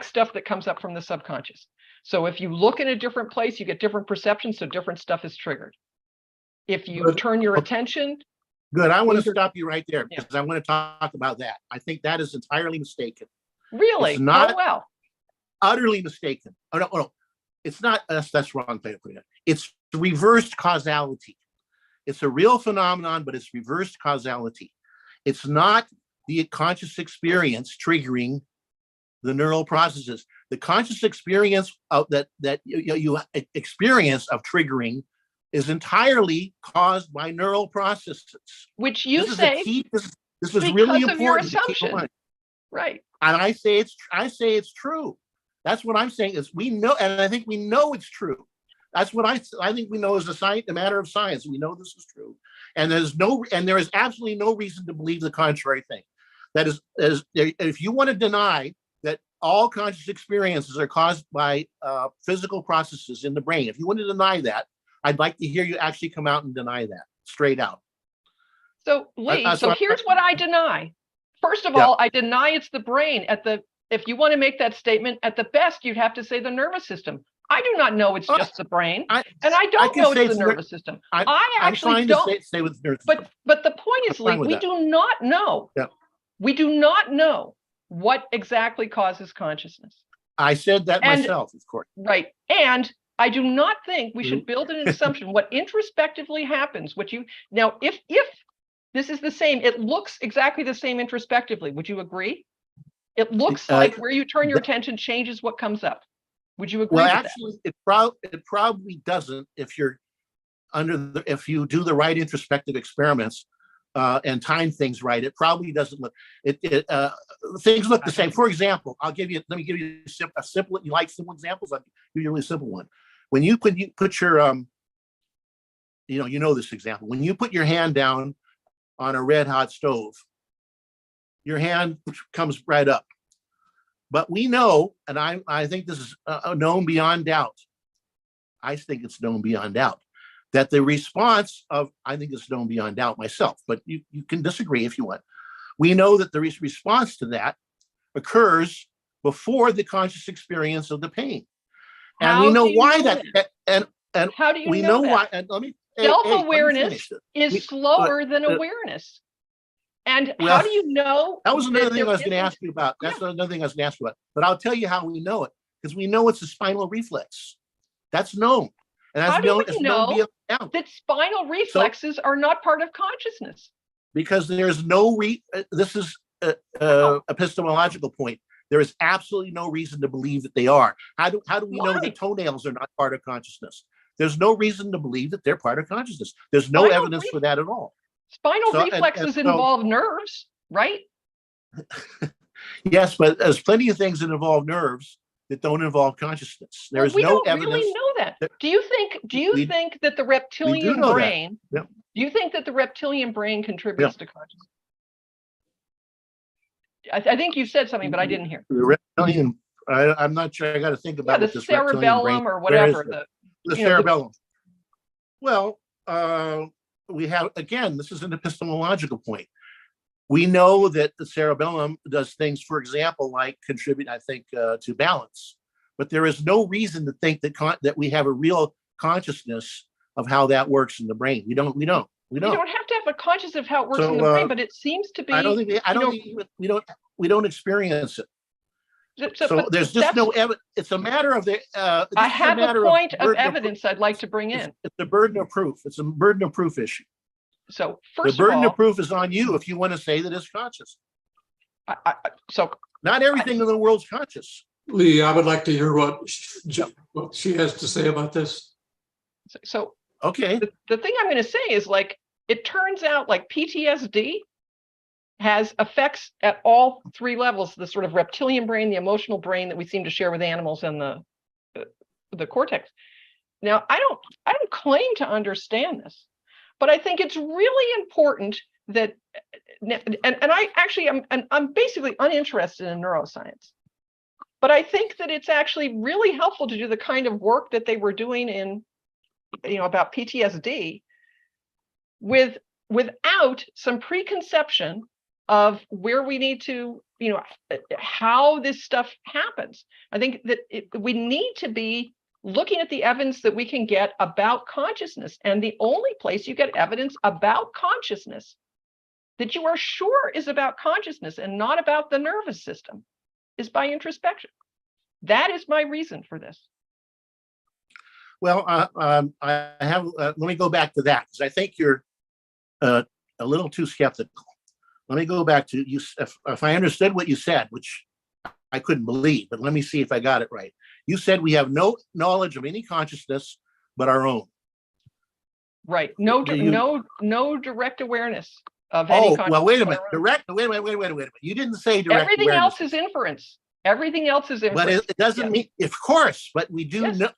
stuff that comes up from the subconscious. So if you look in a different place, you get different perceptions, so different stuff is triggered. If you turn your attention. Good. I want to stop you right there because I want to talk about that. I think that is entirely mistaken. Really? It's not utterly mistaken. Oh, no. It's not, that's wrong. It's reversed causality. It's a real phenomenon, but it's reversed causality. It's not the conscious experience triggering the neural processes. The conscious experience of that you experience of triggering is entirely caused by neural processes. Which you this say is a key, this is really important. Because of your assumption. Right. And I say it's true. That's what I'm saying is we know, and I think we know it's true. That's what I think we know is a matter of science. We know this is true. And there is absolutely no reason to believe the contrary thing. That is if you want to deny that all conscious experiences are caused by physical processes in the brain, if you want to deny that, I'd like to hear you actually come out and deny that straight out. So Lee, here's what I deny. First of all, I deny it's the brain. If you want to make that statement, at the best, you'd have to say the nervous system. I do not know it's just the brain, I and I don't can know say it's the it's nervous system. I'm actually fine don't. to say with nervous system. But the point is, I'm fine Lee, with we that. do not know. Yeah. We do not know what exactly causes consciousness. I said that And- myself, of course. Right. And I do not think we should build an assumption. What introspectively happens, now, if this is the same, it looks exactly the same introspectively. Would you agree? It looks like where you turn your attention changes what comes up. Would you agree? Well, with actually, it probably doesn't if you're if you do the right introspective experiments and time things right. It probably doesn't look. Things look the same. For example, let me give you a simple. You like simple examples? I'll give you a really simple one. When you put your you know this example. When you put your hand down on a red hot stove, your hand comes right up. But we know, and I think this is known beyond doubt. I think it's known beyond doubt that the response of, I think it's known beyond doubt myself, but you can disagree if you want. We know that the response to that occurs before the conscious experience of the pain. And we know why that. And how do you we know why. And let me self-awareness is slower than awareness. And how do you know? That was another thing I was going to ask you about. That's another thing I was going to ask you about. But I'll tell you how we know it, because we know it's a spinal reflex. That's known. And how do we know that spinal reflexes are not part of consciousness? Because there's no this is epistemological point. There is absolutely no reason to believe that they are. How do we know that toenails are not part of consciousness? There's no reason to believe that they're part of consciousness. There's no evidence for that at all. Spinal reflexes involve nerves, right? Yes, but there's plenty of things that involve nerves that don't involve consciousness. There is no evidence. We don't really know that. Do you think that the reptilian brain? Yeah. Do you think that the reptilian brain contributes to consciousness? I think you said something, but I didn't hear. The reptilian. I'm not sure. I got to think about the cerebellum or whatever. The cerebellum. Well, we have, again, this is an epistemological point. We know that the cerebellum does things, for example, like contribute, I think, to balance. But there is no reason to think that we have a real consciousness of how that works in the brain. We don't. You don't have to have a consciousness of how it works in the brain, but it seems to be. We don't experience it. So there's just no evidence. It's a matter of the. I have a point of evidence I'd like to bring in. It's a burden of proof. It's a burden of proof issue. So first, the burden of proof is on you if you want to say that it's conscious. So not everything in the world's conscious. Lee, I would like to hear what she has to say about this. So okay, the thing I'm going to say is, like, it turns out like PTSD has effects at all three levels: the sort of reptilian brain, the emotional brain that we seem to share with animals, and the cortex. Now, I don't claim to understand this, but I think it's really important that, and I actually I'm basically uninterested in neuroscience, but I think that it's actually really helpful to do the kind of work that they were doing in, about PTSD, without some preconception of where we need to, how this stuff happens. I think that we need to be looking at the evidence that we can get about consciousness. And the only place you get evidence about consciousness that you are sure is about consciousness and not about the nervous system is by introspection. That is my reason for this. Well, I have. Let me go back to that, because I think you're a little too skeptical. Let me go back to you. If I understood what you said, which I couldn't believe, but let me see if I got it right. You said we have no knowledge of any consciousness but our own. Right. No direct awareness of any consciousness. Well, wait a minute. Wait a minute. You didn't say direct Everything awareness. else is inference. Everything else is inference. But it doesn't mean, of course, but we do know.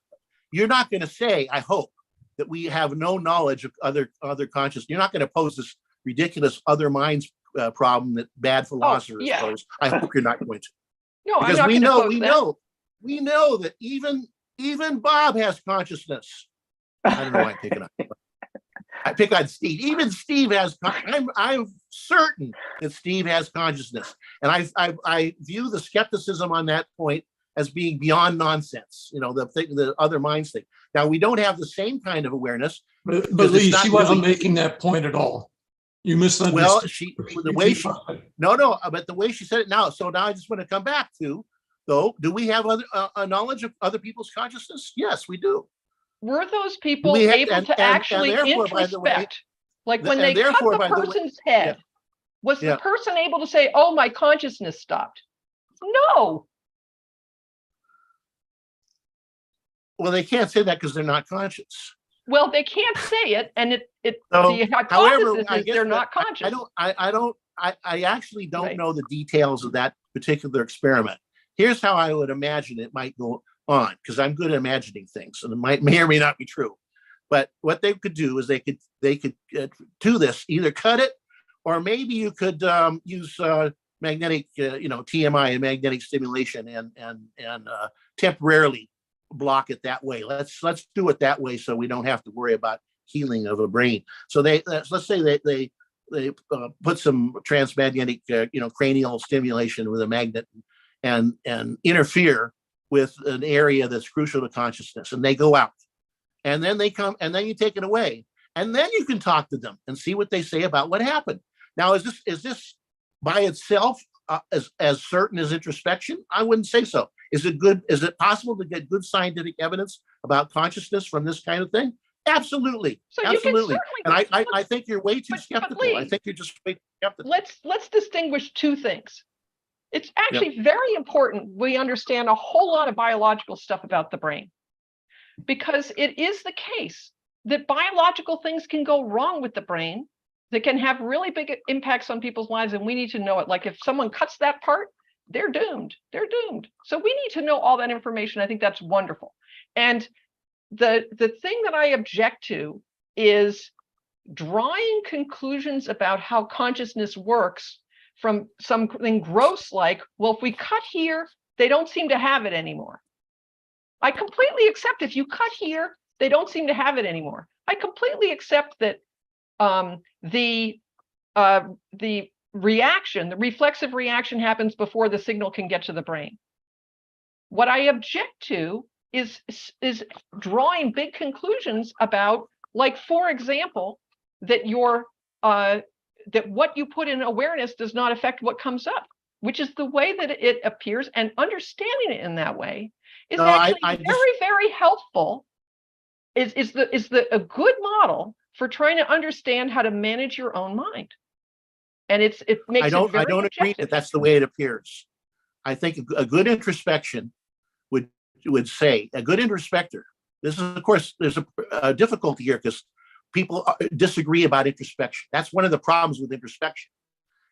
You're not going to say, I hope, that we have no knowledge of other consciousness. You're not going to pose this ridiculous other minds problem that bad philosophers pose. I hope you're not going to. No, because I'm not we know that even Bob has consciousness. I don't know why I'm picking on. I pick on Steve. Even Steve has. I'm certain that Steve has consciousness, and I view the skepticism on that point as being beyond nonsense, the other minds thing. Now, we don't have the same kind of awareness. But because Lee, it's not she wasn't really- making that point at all. You misunderstood. Well, but the way she said it now. So now I just want to come back to, though, do we have other a knowledge of other people's consciousness? Yes, we do. Were those people We have- able and- to and actually therefore, by the way- introspect? Like when and they cut therefore, the by the way- person's head, was Yeah. the person able to say, "Oh, my consciousness stopped"? No. Well, they can't say that because they're not conscious. Well, they can't say it, and So, the however, hypothesis I is guess they're that- not conscious. I actually don't Right. know the details of that particular experiment. Here's how I would imagine it might go on, because I'm good at imagining things, and it may or may not be true. But what they could do is they could do this, either cut it, or maybe you could use magnetic, TMI and magnetic stimulation, and temporarily block it that way. Let's do it that way, so we don't have to worry about healing of a brain. So let's say they put some transmagnetic, cranial stimulation with a magnet, and interfere with an area that's crucial to consciousness, and they go out, and then they come, and then you take it away, and then you can talk to them and see what they say about what happened. Now, is this by itself as certain as introspection? I wouldn't say so. Is it good? Is it possible to get good scientific evidence about consciousness from this kind of thing? Absolutely. So you can Absolutely. certainly- And I think you're way too but skeptical. Lee, I think you're just way too skeptical. Let's distinguish two things. It's actually very important we understand a whole lot of biological stuff about the brain, because it is the case that biological things can go wrong with the brain that can have really big impacts on people's lives, and we need to know it. Like if someone cuts that part, they're doomed. They're doomed. So we need to know all that information. I think that's wonderful. And the thing that I object to is drawing conclusions about how consciousness works from something gross like, well, if we cut here, they don't seem to have it anymore. I completely accept if you cut here, they don't seem to have it anymore. I completely accept that the reaction, the reflexive reaction happens before the signal can get to the brain. What I object to is drawing big conclusions about, like, for example, that that what you put in awareness does not affect what comes up, which is the way that it appears, and understanding it in that way is very helpful. Is a good model for trying to understand how to manage your own mind. And it makes I don't very agree objective. that that's the way it appears. I think a good introspection would say, a good introspector. This is, of course, there's a difficulty here because people disagree about introspection. That's one of the problems with introspection,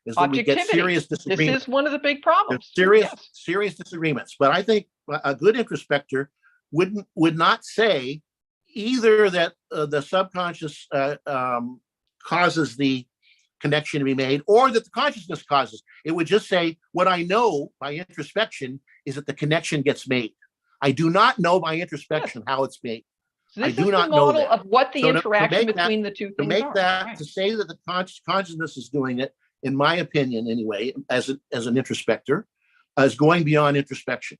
is that we get serious disagreements. This is one of the big problems. Serious disagreements. But I think a good introspector would not say either that the subconscious causes the connection to be made, or that the consciousness causes. It would just say, what I know by introspection is that the connection gets made. I do not know by introspection how it's made. So this I do is not the know model that. of what the So interaction between the two To things make are. that, Right. to say that the consciousness is doing it, in my opinion anyway, as an introspector, is going beyond introspection.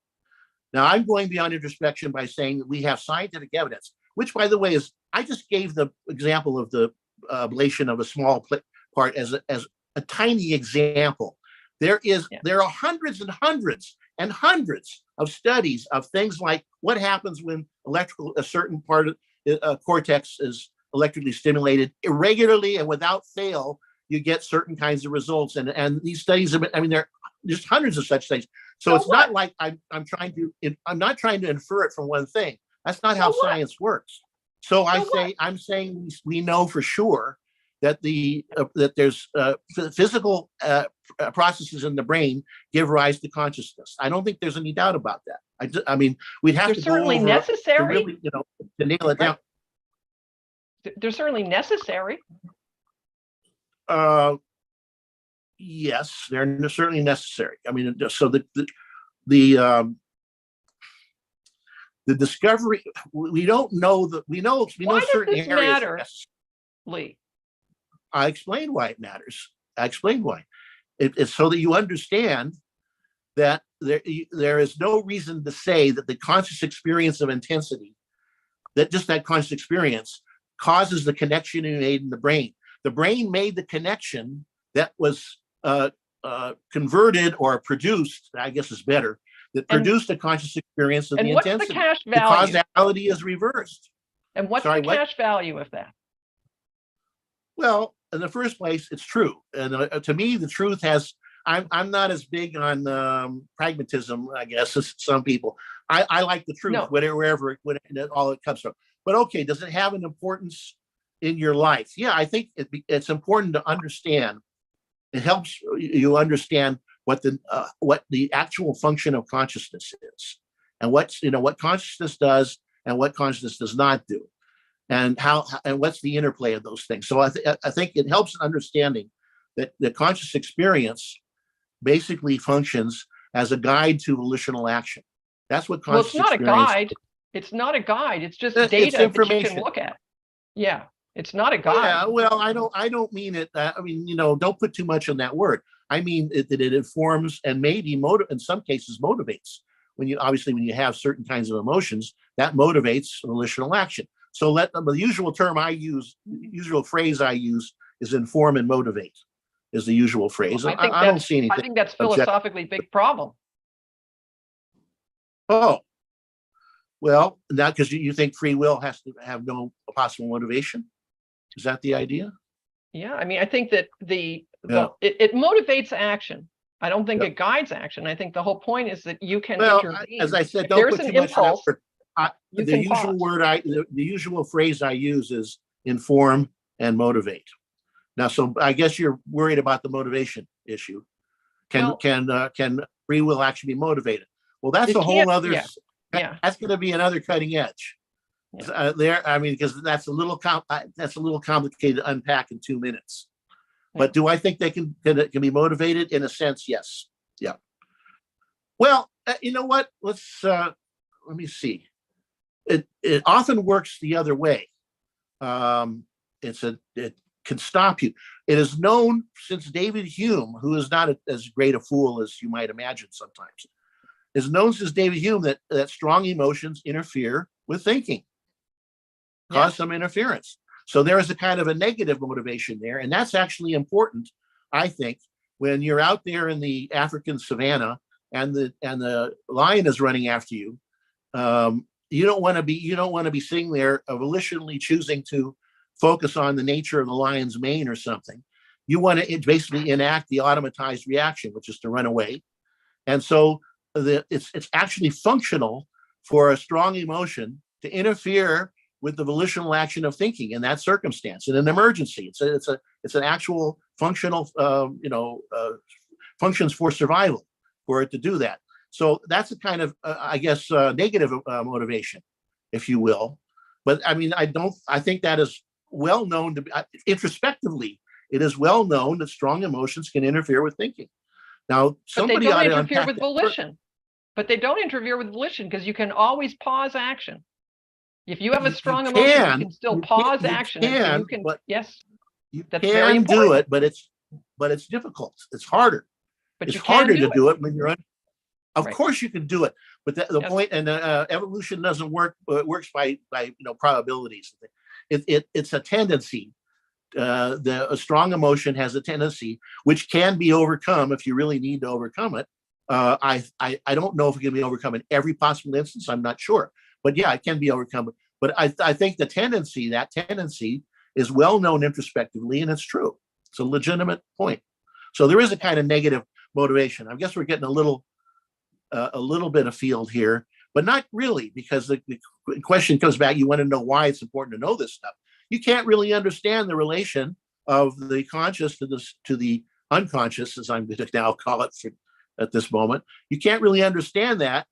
Now, I'm going beyond introspection by saying that we have scientific evidence, which, by the way, is, I just gave the example of the ablation of a small part as a tiny example. There are hundreds and hundreds and hundreds of studies of things like what happens when a certain part of cortex is electrically stimulated irregularly and without fail. You get certain kinds of results, and these studies have been, I mean, there are just hundreds of such things. So it's not like I'm not trying to infer it from one thing. That's not how science works. So I'm saying we know for sure that that there's physical processes in the brain give rise to consciousness. I don't think there's any doubt about that. I mean, we'd have to go over necessary to really, to nail it down. They're certainly necessary. Yes, they're certainly necessary. I mean, so the discovery, we don't know that we know certain areas matter, Lee? I explained why it matters. I explained why. It's so that you understand that there is no reason to say that the conscious experience of intensity, that just that conscious experience causes the connection you made in the brain. The brain made the connection that was converted or produced, I guess is better, that produced a conscious experience of the what's intensity. the cash value? The causality is reversed. And what's Sorry, the what? cash value of that? Well, in the first place, it's true. And to me, the truth has, I'm not as big on pragmatism, I guess, as some people. I like the truth, No. wherever all it comes from. But okay, does it have an importance in your life? Yeah, I think it's important to understand. It helps you understand what the actual function of consciousness is, and what consciousness does and what consciousness does not do, and and what's the interplay of those things. So I think it helps in understanding that the conscious experience basically functions as a guide to volitional action. That's what conscious Well, it's not experience. a guide. It's not a guide. It's just It's data that you information. can look at. Yeah, it's not a guide. Yeah, well, I don't mean it. I mean, don't put too much on that word. I mean that it informs and maybe in some cases motivates. When you have certain kinds of emotions, that motivates volitional action. So the usual phrase I use is inform and motivate, is the usual phrase. Well, I don't see anything. I think that's philosophically a big problem. Oh, well, not because you think free will has to have no possible motivation. Is that the idea? Yeah, I mean, I think that it motivates action. I don't think Yeah. it guides action. I think the whole point is that you can Well, intervene. as I said, If don't there's put an too much on that impulse, word. you The can usual pause. the usual phrase I use is inform and motivate. Now, so I guess you're worried about the motivation issue. Can free will actually be motivated? Well, that's It a whole can't- other. yeah. That's going to be another cutting edge. Yeah. I mean, because that's a little complicated to unpack in 2 minutes. But do I think they can be motivated? In a sense, yes. Yeah. Well, you know what? Let me see. It often works the other way. It can stop you. It is known since David Hume, who is not as great a fool as you might imagine sometimes, is known since David Hume that strong emotions interfere with thinking, cause some interference. So there is a kind of a negative motivation there, and that's actually important, I think, when you're out there in the African savannah and the lion is running after you. You don't want to be sitting there volitionally choosing to focus on the nature of the lion's mane or something. You want to basically enact the automatized reaction, which is to run away. And so it's actually functional for a strong emotion to interfere with the volitional action of thinking in that circumstance. In an emergency, it's an actual functional, functions for survival for it to do that. So that's a kind of, negative motivation, if you will. But I mean, I think that is well known to be, introspectively, it is well known that strong emotions can interfere with thinking. Now, somebody ought to interfere with volition. But they don't interfere with volition because you can always pause action. If you have a strong emotion, you can still pause action. Yes, that's very important. Do it, but it's difficult. It's harder. But it's harder to do it when you're Of right. course you can do it, but the point, and evolution doesn't work. It works by probabilities. It's a tendency. A strong emotion has a tendency which can be overcome if you really need to overcome it. I don't know if it can be overcome in every possible instance. I'm not sure, but yeah, it can be overcome. But I think that tendency is well known introspectively, and it's true. It's a legitimate point. So there is a kind of negative motivation. I guess we're getting a little bit afield here, but not really, because the question comes back. You want to know why it's important to know this stuff. You can't really understand the relation of the conscious to the unconscious, as I'm going to now call it at this moment. You can't really understand that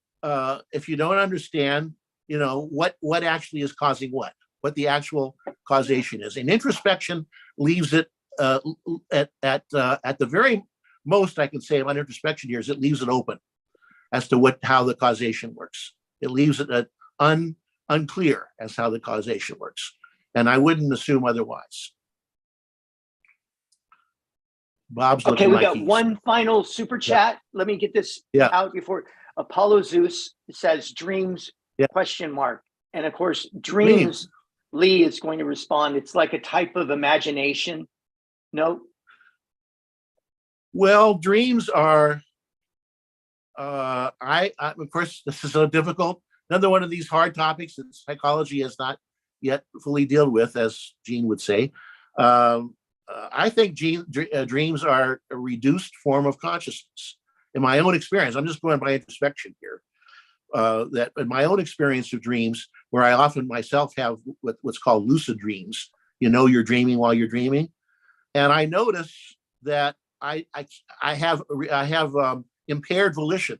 if you don't understand, what actually is causing what the actual causation is. And introspection leaves it at the very most I can say about introspection here is it leaves it open as to how the causation works. It leaves it unclear as how the causation works. And I wouldn't assume otherwise. Bob's Okay, looking we like got he's- one final super chat. Let me get this Yeah. out before Apollo Zeus says dreams Yeah. question mark. And of course, dreams, Lee is going to respond. It's like a type of imagination. No, Well, dreams are, of course, this is so difficult. Another one of these hard topics that psychology has not yet fully dealt with, as Gene would say. I think dreams are a reduced form of consciousness. In my own experience, I'm just going by introspection here. That in my own experience of dreams, where I often myself have what's called lucid dreams, you're dreaming while you're dreaming, and I notice that I have impaired volition.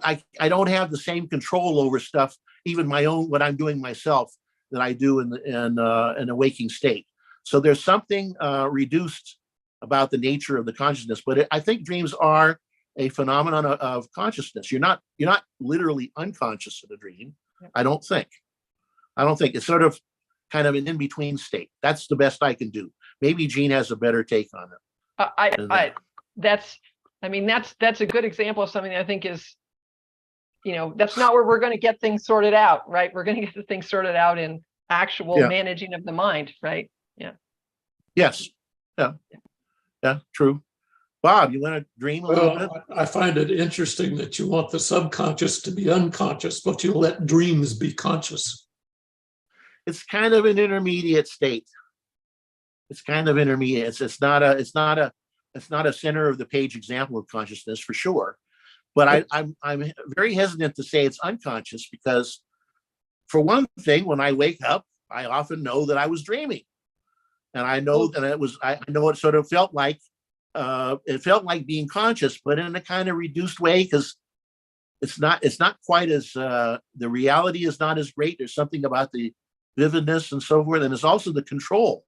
I don't have the same control over stuff, even my own what I'm doing myself, that I do in a waking state. So there's something reduced about the nature of the consciousness. But I think dreams are a phenomenon of consciousness. You're not literally unconscious in a dream. I don't think. It's sort of kind of an in-between state. That's the best I can do. Maybe Gene has a better take on it. That's a good example of something that I think is, that's not where we're going to get things sorted out, right? We're going to get the things sorted out in actual managing of the mind, right? Yeah. Yes. Yeah, true. Bob, you want to dream a little bit? I find it interesting that you want the subconscious to be unconscious, but you let dreams be conscious. It's kind of an intermediate state. It's kind of intermediate. It's not a center of the page example of consciousness for sure. But I'm very hesitant to say it's unconscious because, for one thing, when I wake up, I often know that I was dreaming, and I know that I know it sort of felt like being conscious, but in a kind of reduced way, because it's not quite as the reality is not as great. There's something about the vividness and so forth, and it's also the control.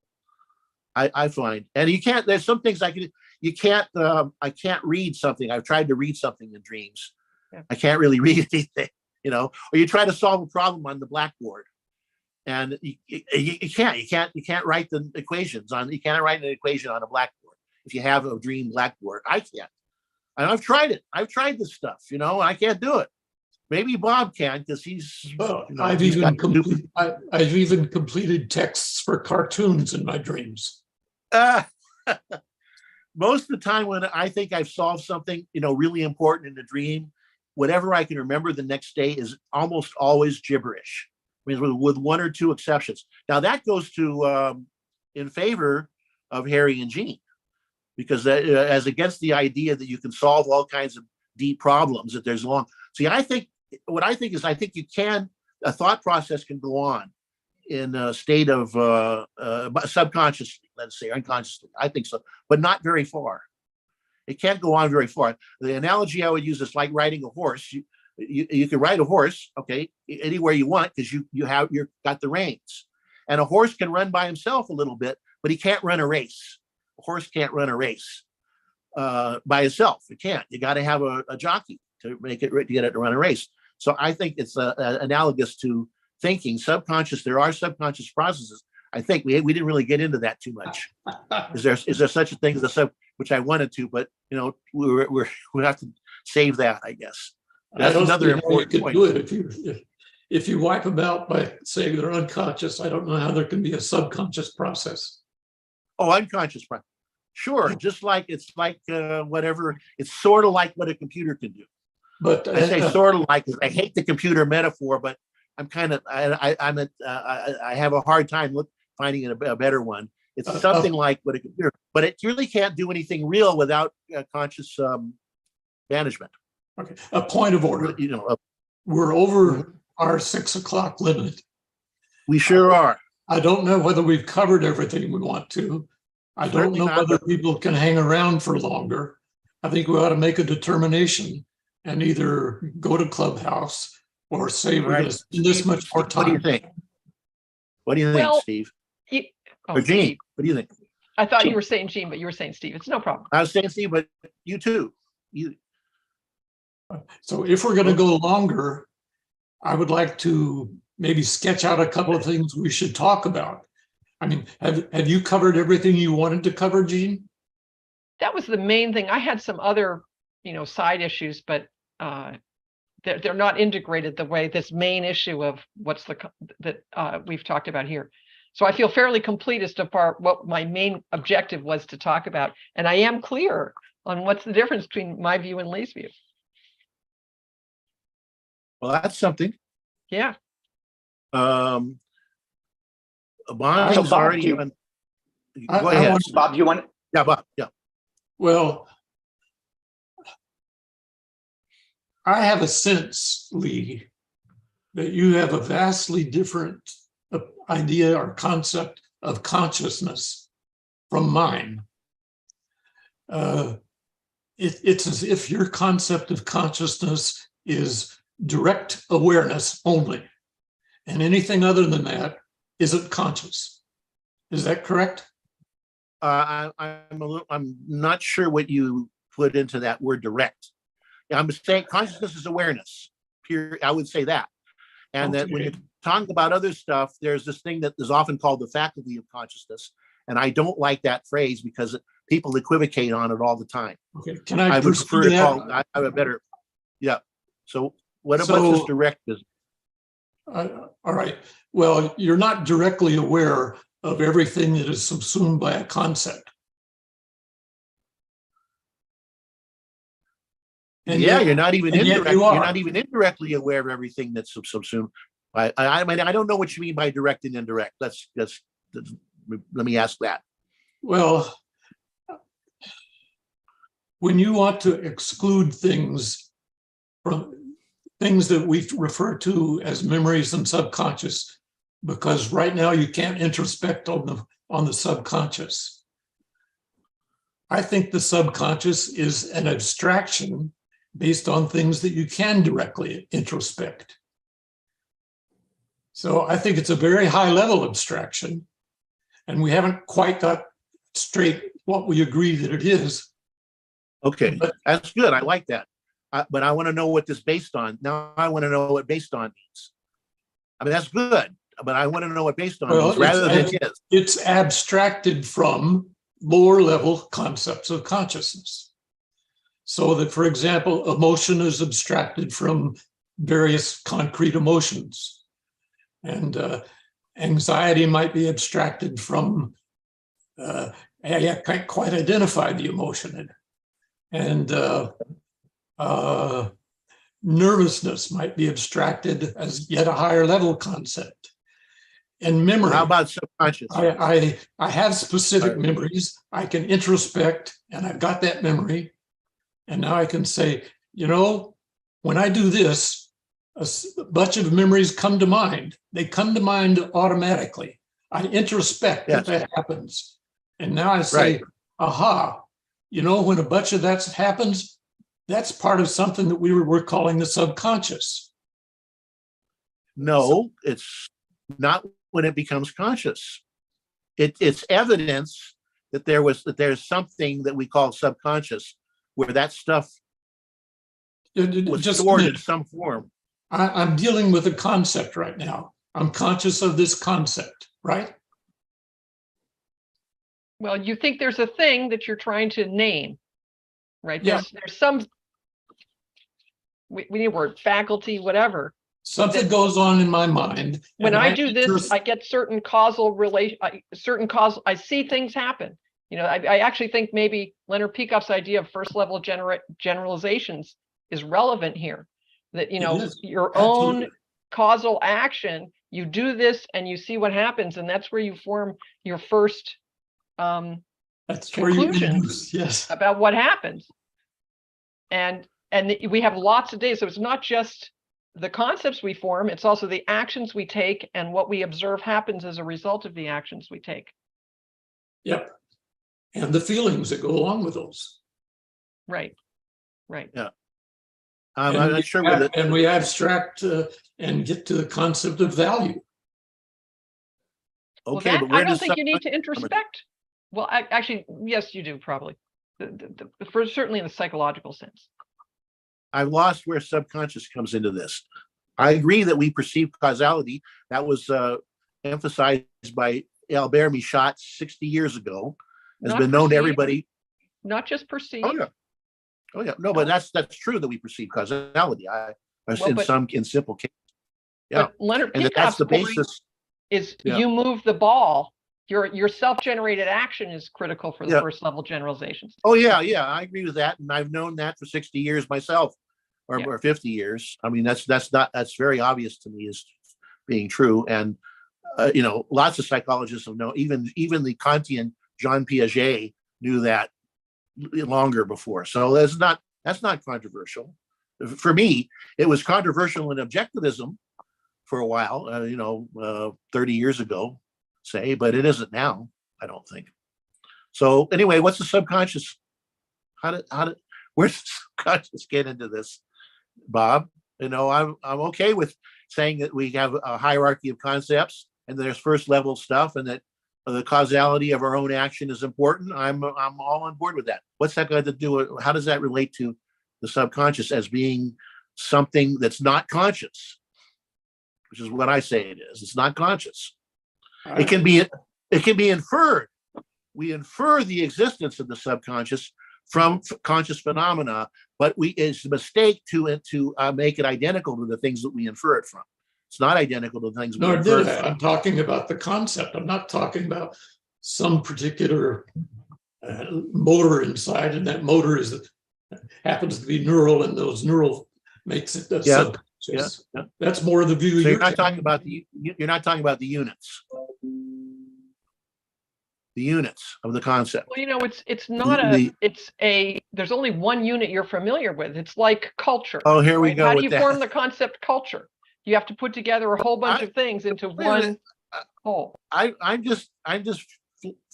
I find, and there's some things I can't read something. I've tried to read something in dreams. Yeah. I can't really read anything, or you try to solve a problem on the blackboard, and you can't write the equations you can't write an equation on a blackboard if you have a dream blackboard. I can't. And I've tried it. I've tried this stuff, I can't do it. Maybe Bob can, because he's. I've even completed texts for cartoons in my dreams. Most of the time when I think I've solved something, really important in the dream, whatever I can remember the next day is almost always gibberish. I mean, with one or two exceptions. Now that goes to in favor of Harry and Gene, because as against the idea that you can solve all kinds of deep problems, that there's long. See, I think you can. A thought process can go on in a state of subconsciously, let's say, unconsciously. I think so, but not very far. It can't go on very far. The analogy I would use is like riding a horse. You can ride a horse, okay, anywhere you want, because you've got the reins. And a horse can run by himself a little bit, but he can't run a race. A horse can't run a race by itself. It can't. You got to have a jockey to get it to run a race. So I think it's analogous to thinking. There are subconscious processes. I think we didn't really get into that too much. Is there such a thing as which I wanted to, but we have to save that, I guess. That's another important point. Do it if you wipe them out by saying they're unconscious. I don't know how there can be a subconscious process. Oh, unconscious process. Sure, just like it's like whatever. It's sort of like what a computer can do. But I say sort of like. I hate the computer metaphor, but I'm kind of I have a hard time finding a better one. It's something like what a computer, but it really can't do anything real without conscious management. Okay, a point of order. We're over our 6 o'clock limit. We sure are. I don't know whether we've covered everything we want to. I don't know whether people can hang around for longer. I think we ought to make a determination and either go to Clubhouse or say we're going to spend this much more time. What do you think? What do you think, Steve? Or Gene? Steve. What do you think? I thought you were saying Gene, but you were saying Steve. It's no problem. I was saying Steve, but you too. So if we're going to go longer, I would like to maybe sketch out a couple of things we should talk about. I mean, have you covered everything you wanted to cover, Gene? that was the main thing. I had some other, side issues, but they're not integrated the way this main issue of that we've talked about here. So I feel fairly complete as to what my main objective was to talk about. And I am clear on what's the difference between my view and Lee's view. Well, that's something. Yeah. Bonnie's Bob, already. do Go I ahead. want- Bob, you want? Yeah, Bob. Yeah. Well, I have a sense, Lee, that you have a vastly different idea or concept of consciousness from mine. It's as if your concept of consciousness is direct awareness only, and anything other than that isn't conscious. Is that correct? I'm not sure what you put into that word direct. I'm saying consciousness is awareness. Pure, I would say that. And that when you're talking about other stuff, there's this thing that is often called the faculty of consciousness. And I don't like that phrase because people equivocate on it all the time. Okay, can I would prefer pursue to call that? I have a better, yeah. So what's So- this direct business? All right. Well, you're not directly aware of everything that is subsumed by a concept. And Yeah, yet- you're not even and yet indirect. you You're are. not even indirectly aware of everything that's subsumed. I mean, I don't know what you mean by direct and indirect. Let's let me ask that. Well, when you want to exclude things from things that we refer to as memories and subconscious, because right now you can't introspect on the subconscious. I think the subconscious is an abstraction based on things that you can directly introspect. So I think it's a very high level abstraction, and we haven't quite got straight what we agree that it is. Okay, But- that's good. I like that. But I want to know what this based on. Now I want to know what based on means. I mean, that's good, but I want to know what based on means rather than is. It's abstracted from lower level concepts of consciousness. So that, for example, emotion is abstracted from various concrete emotions. And anxiety might be abstracted from, I can't quite identify the emotion. And nervousness might be abstracted as yet a higher level concept. And memory. How about subconscious? I have specific memories. I can introspect, and I've got that memory. And now I can say, when I do this, a bunch of memories come to mind. They come to mind automatically. I introspect Yes. that happens. And now I say, Right. aha, when a bunch of that happens, that's part of something that we're calling the subconscious. No, it's not when it becomes conscious. It's evidence that there's something that we call subconscious, where that stuff was Just a stored in minute. some form. I'm dealing with a concept right now. I'm conscious of this concept, right? Well, you think there's a thing that you're trying to name, right? Yeah. There's some, we need a word, faculty, whatever. Something goes on in my mind. When and I do this, I get certain causal relation, I see things happen. I actually think maybe Leonard Peikoff's idea of first level generalizations is relevant here. That, It is. your Absolutely. own causal action, you do this and you see what happens. And that's where you form your first That's where you conclusions introduce, yes. about what happens. And we have lots of data. So it's not just the concepts we form, it's also the actions we take and what we observe happens as a result of the actions we take. Yep. And the feelings that go along with those. Right. I'm And not sure whether and we abstract and get to the concept of value. Well, okay, that, but I where don't does think you need to introspect. Well, actually, yes, you do probably. For certainly in the psychological sense. I've lost where subconscious comes into this. I agree that we perceive causality. That was emphasized by Albert Michat 60 years ago. Has Not been known to perceive. everybody. not just perceive. Oh, yeah. Oh, yeah. No, but that's true that we perceive causality. Well, In simple cases. Yeah. But Leonard And that's Peikoff's the point basis. is Yeah. you move the ball. Your self-generated action is critical for the Yeah. first level generalizations. Oh, yeah. Yeah. I agree with that. And I've known that for 60 years myself, Yeah. or 50 years. I mean, that's very obvious to me as being true. And, lots of psychologists have known, even the Kantian Jean Piaget knew that longer before. So that's not controversial. For me, it was controversial in objectivism for a while, 30 years ago, say, but it isn't now, I don't think. So anyway, what's the subconscious? Where's the subconscious get into this, Bob? I'm okay with saying that we have a hierarchy of concepts and there's first level stuff, and that the causality of our own action is important. I'm all on board with that. What's that got to do with, how does that relate to the subconscious as being something that's not conscious, which is what I say it is. It's not conscious. It can be inferred. We infer the existence of the subconscious from conscious phenomena, but it's a mistake to make it identical to the things that we infer it from. It's not identical to the things we infer it from. I'm talking about the concept. I'm not talking about some particular motor inside, and that motor happens to be neural, and those neural makes it subconscious. Yeah. That's more the view. So you're not talking about the units. The units of the concept. Well, it's not there's only one unit you're familiar with. It's like culture. Oh, here we go. How do you form the concept culture? You have to put together a whole bunch of things into one whole. I'm just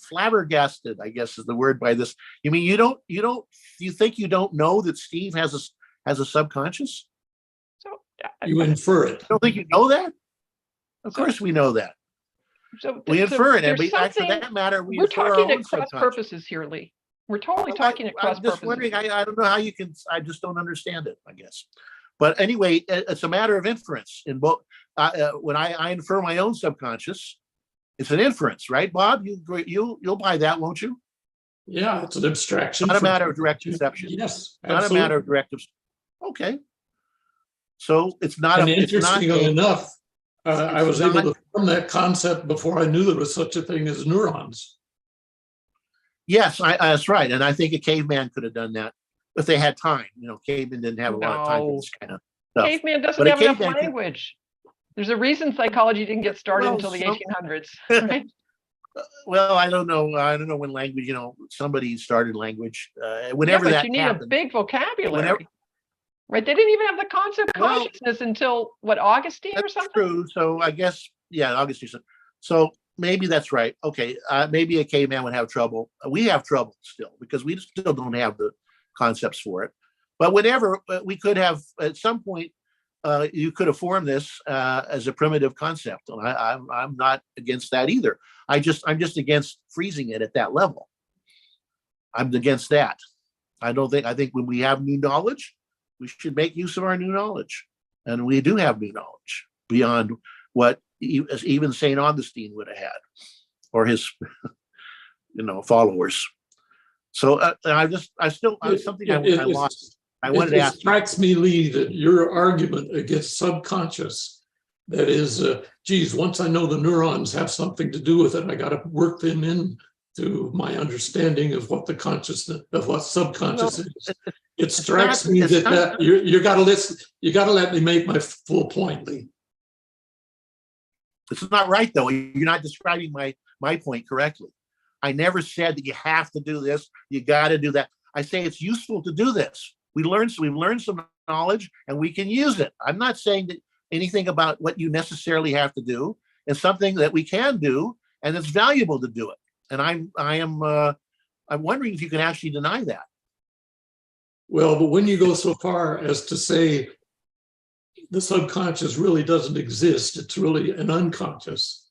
flabbergasted, I guess is the word, by this. You mean you think you don't know that Steve has a subconscious? So you infer it. You don't think you know that? Of course we know that. So we infer it, and for that matter, we're talking at cross purposes here, Lee. We're totally talking at cross purposes. I'm just wondering. I don't know how you can. I just don't understand it, I guess. But anyway, it's a matter of inference. In both, when I infer my own subconscious, it's an inference, right, Bob? You'll buy that, won't you? Yeah, it's an abstraction. Not a matter of direct perception. Yes, absolutely. Not a matter of direct. Okay. So it's not. And interestingly enough, I was able to form that concept before I knew there was such a thing as neurons. Yes, that's right. And I think a caveman could have done that if they had time. Cavemen didn't have a lot of time for this kind of stuff. Caveman doesn't have enough language. There's a reason psychology didn't get started until the 1800s. Right? Well, I don't know. I don't know when language. Somebody started language. Whenever that you need happened, a big vocabulary. Right? They didn't even have the concept consciousness until Augustine or something? That's true. So I guess, Augustine. So maybe that's right. Okay. Maybe a caveman would have trouble. We have trouble still because we still don't have the concepts for it. But whenever we could have, at some point, you could have formed this as a primitive concept. And I'm not against that either. I'm just against freezing it at that level. I'm against that. I think when we have new knowledge, we should make use of our new knowledge. And we do have new knowledge beyond what even St. Augustine would have had, or his, followers. So I lost. I wanted to ask. It strikes me, Lee, that your argument against subconscious, that is, once I know the neurons have something to do with it, I got to work them into my understanding of what subconscious is. It strikes me that you got to let me make my full point, Lee. It's not right, though. You're not describing my point correctly. I never said that you have to do this. You got to do that. I say it's useful to do this. We've learned some knowledge and we can use it. I'm not saying that anything about what you necessarily have to do. It's something that we can do, and it's valuable to do it. And I'm wondering if you can actually deny that. Well, but when you go so far as to say the subconscious really doesn't exist, it's really an unconscious,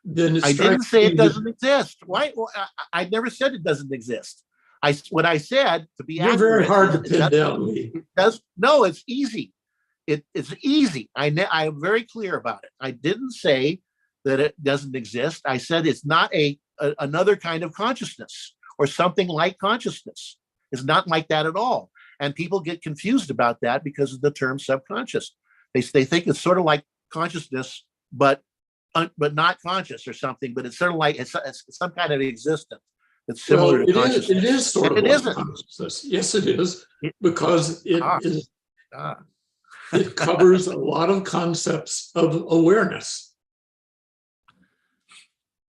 then I didn't say it doesn't exist. Why? Well, I never said it doesn't exist. What I said, to be accurate, very hard to pin down. No, it's easy. It's easy. I'm very clear about it. I didn't say that it doesn't exist. I said it's not another kind of consciousness. or something like consciousness. It's not like that at all. And people get confused about that because of the term subconscious. They think it's sort of like consciousness, but not conscious or something. But it's sort of like it's some kind of existence that's similar to consciousness. It is sort of it like isn't. consciousness. Yes, it is, because it is. Ah. It covers a lot of concepts of awareness.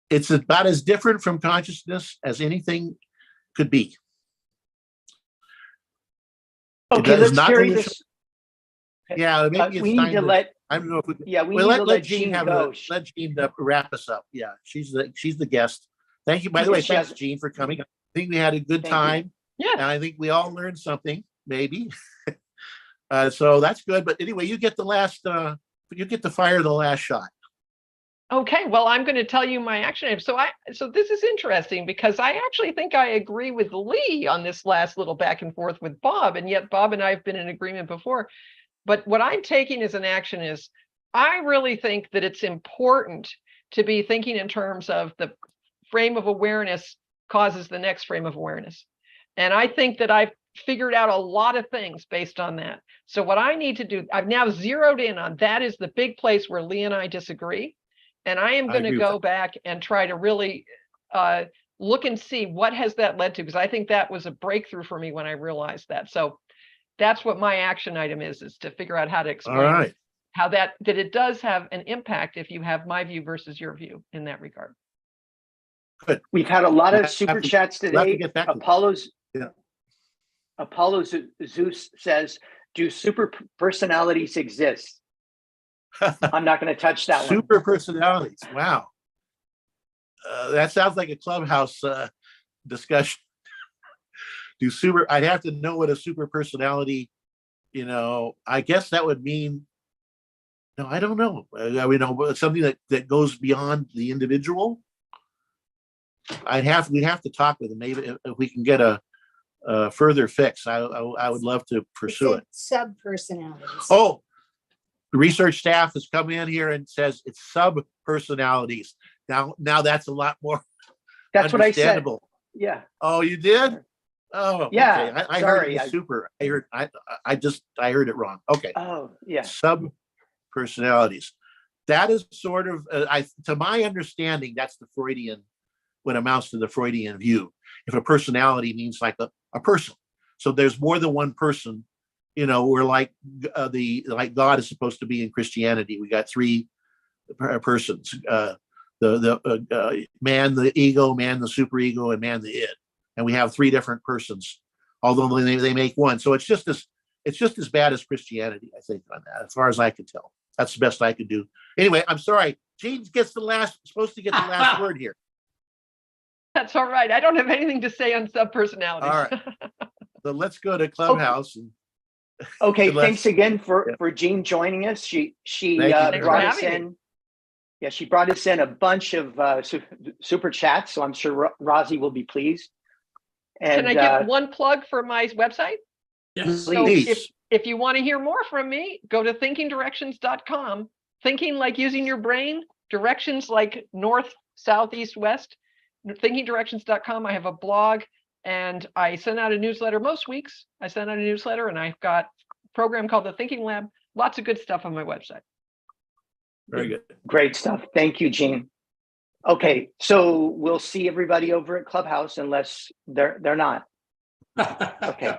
It's about as different from consciousness as anything could be. Okay, let's carry this. Yeah, maybe it's we time need to let. I don't know if we. Yeah, we Well, need to let Jean go. Let Jean wrap us up. Yeah, she's the guest. Thank you. By the way, thanks, Jean, for coming. I think we had a good time. Yes. And I think we all learned something, maybe. So that's good. But anyway, you get to fire the last shot. Okay, well, I'm going to tell you my action item. So this is interesting because I actually think I agree with Lee on this last little back and forth with Bob, and yet Bob and I have been in agreement before. But what I'm taking as an action is I really think that it's important to be thinking in terms of the frame of awareness causes the next frame of awareness. And I think that I've figured out a lot of things based on that. So what I need to do, I've now zeroed in on that is the big place where Lee and I disagree. And I am going to go back and try to really look and see what has that led to, because I think that was a breakthrough for me when I realized that. So that's what my action item is to figure out how to explain how that it does have an impact if you have my view versus your view in that regard. Good. We've had a lot of super chats today. Apollo Zeus says, do super personalities exist? I'm not going to touch that one. Super personalities. Wow. That sounds like a clubhouse discussion. I'd have to know what a super personality, I guess that would mean, no, I don't know. Something that goes beyond the individual. We'd have to talk with them. Maybe if we can get a further fix, I would love to pursue it. Sub-personalities. Oh, the research staff has come in here and says it's sub-personalities. Now that's a lot more That's what I said. understandable. Yeah. Oh, you did? Oh, Yeah. Okay. I Sorry. heard it was super. I heard it wrong. Okay. Oh, yeah. Sub-personalities. That is sort of, to my understanding, that's the Freudian, what amounts to the Freudian view. If a personality means like a person, so there's more than one person. We're like God is supposed to be in Christianity. We got three persons: the man, the ego, man, the superego, and man, the id. And we have three different persons, although they make one. So it's just as bad as Christianity, I think, on that, as far as I can tell. That's the best I could do. Anyway, I'm sorry. Jean gets supposed to get the last word here. That's all right. I don't have anything to say on sub-personalities. All right. So let's go to Clubhouse. Okay, thanks again for Jean joining us. She brought us in. Yeah, she brought us in a bunch of super chats, so I'm sure Rozzy will be pleased. And, can I give one plug for my website? Yes. So if you want to hear more from me, go to thinkingdirections.com. Thinking like using your brain, directions like north, south, east, west. Thinkingdirections.com. I have a blog. And I send out a newsletter most weeks. I send out a newsletter, and I've got a program called the Thinking Lab. Lots of good stuff on my website. Very good. Great stuff. Thank you, Jean. Okay, so we'll see everybody over at Clubhouse unless they're not. Okay.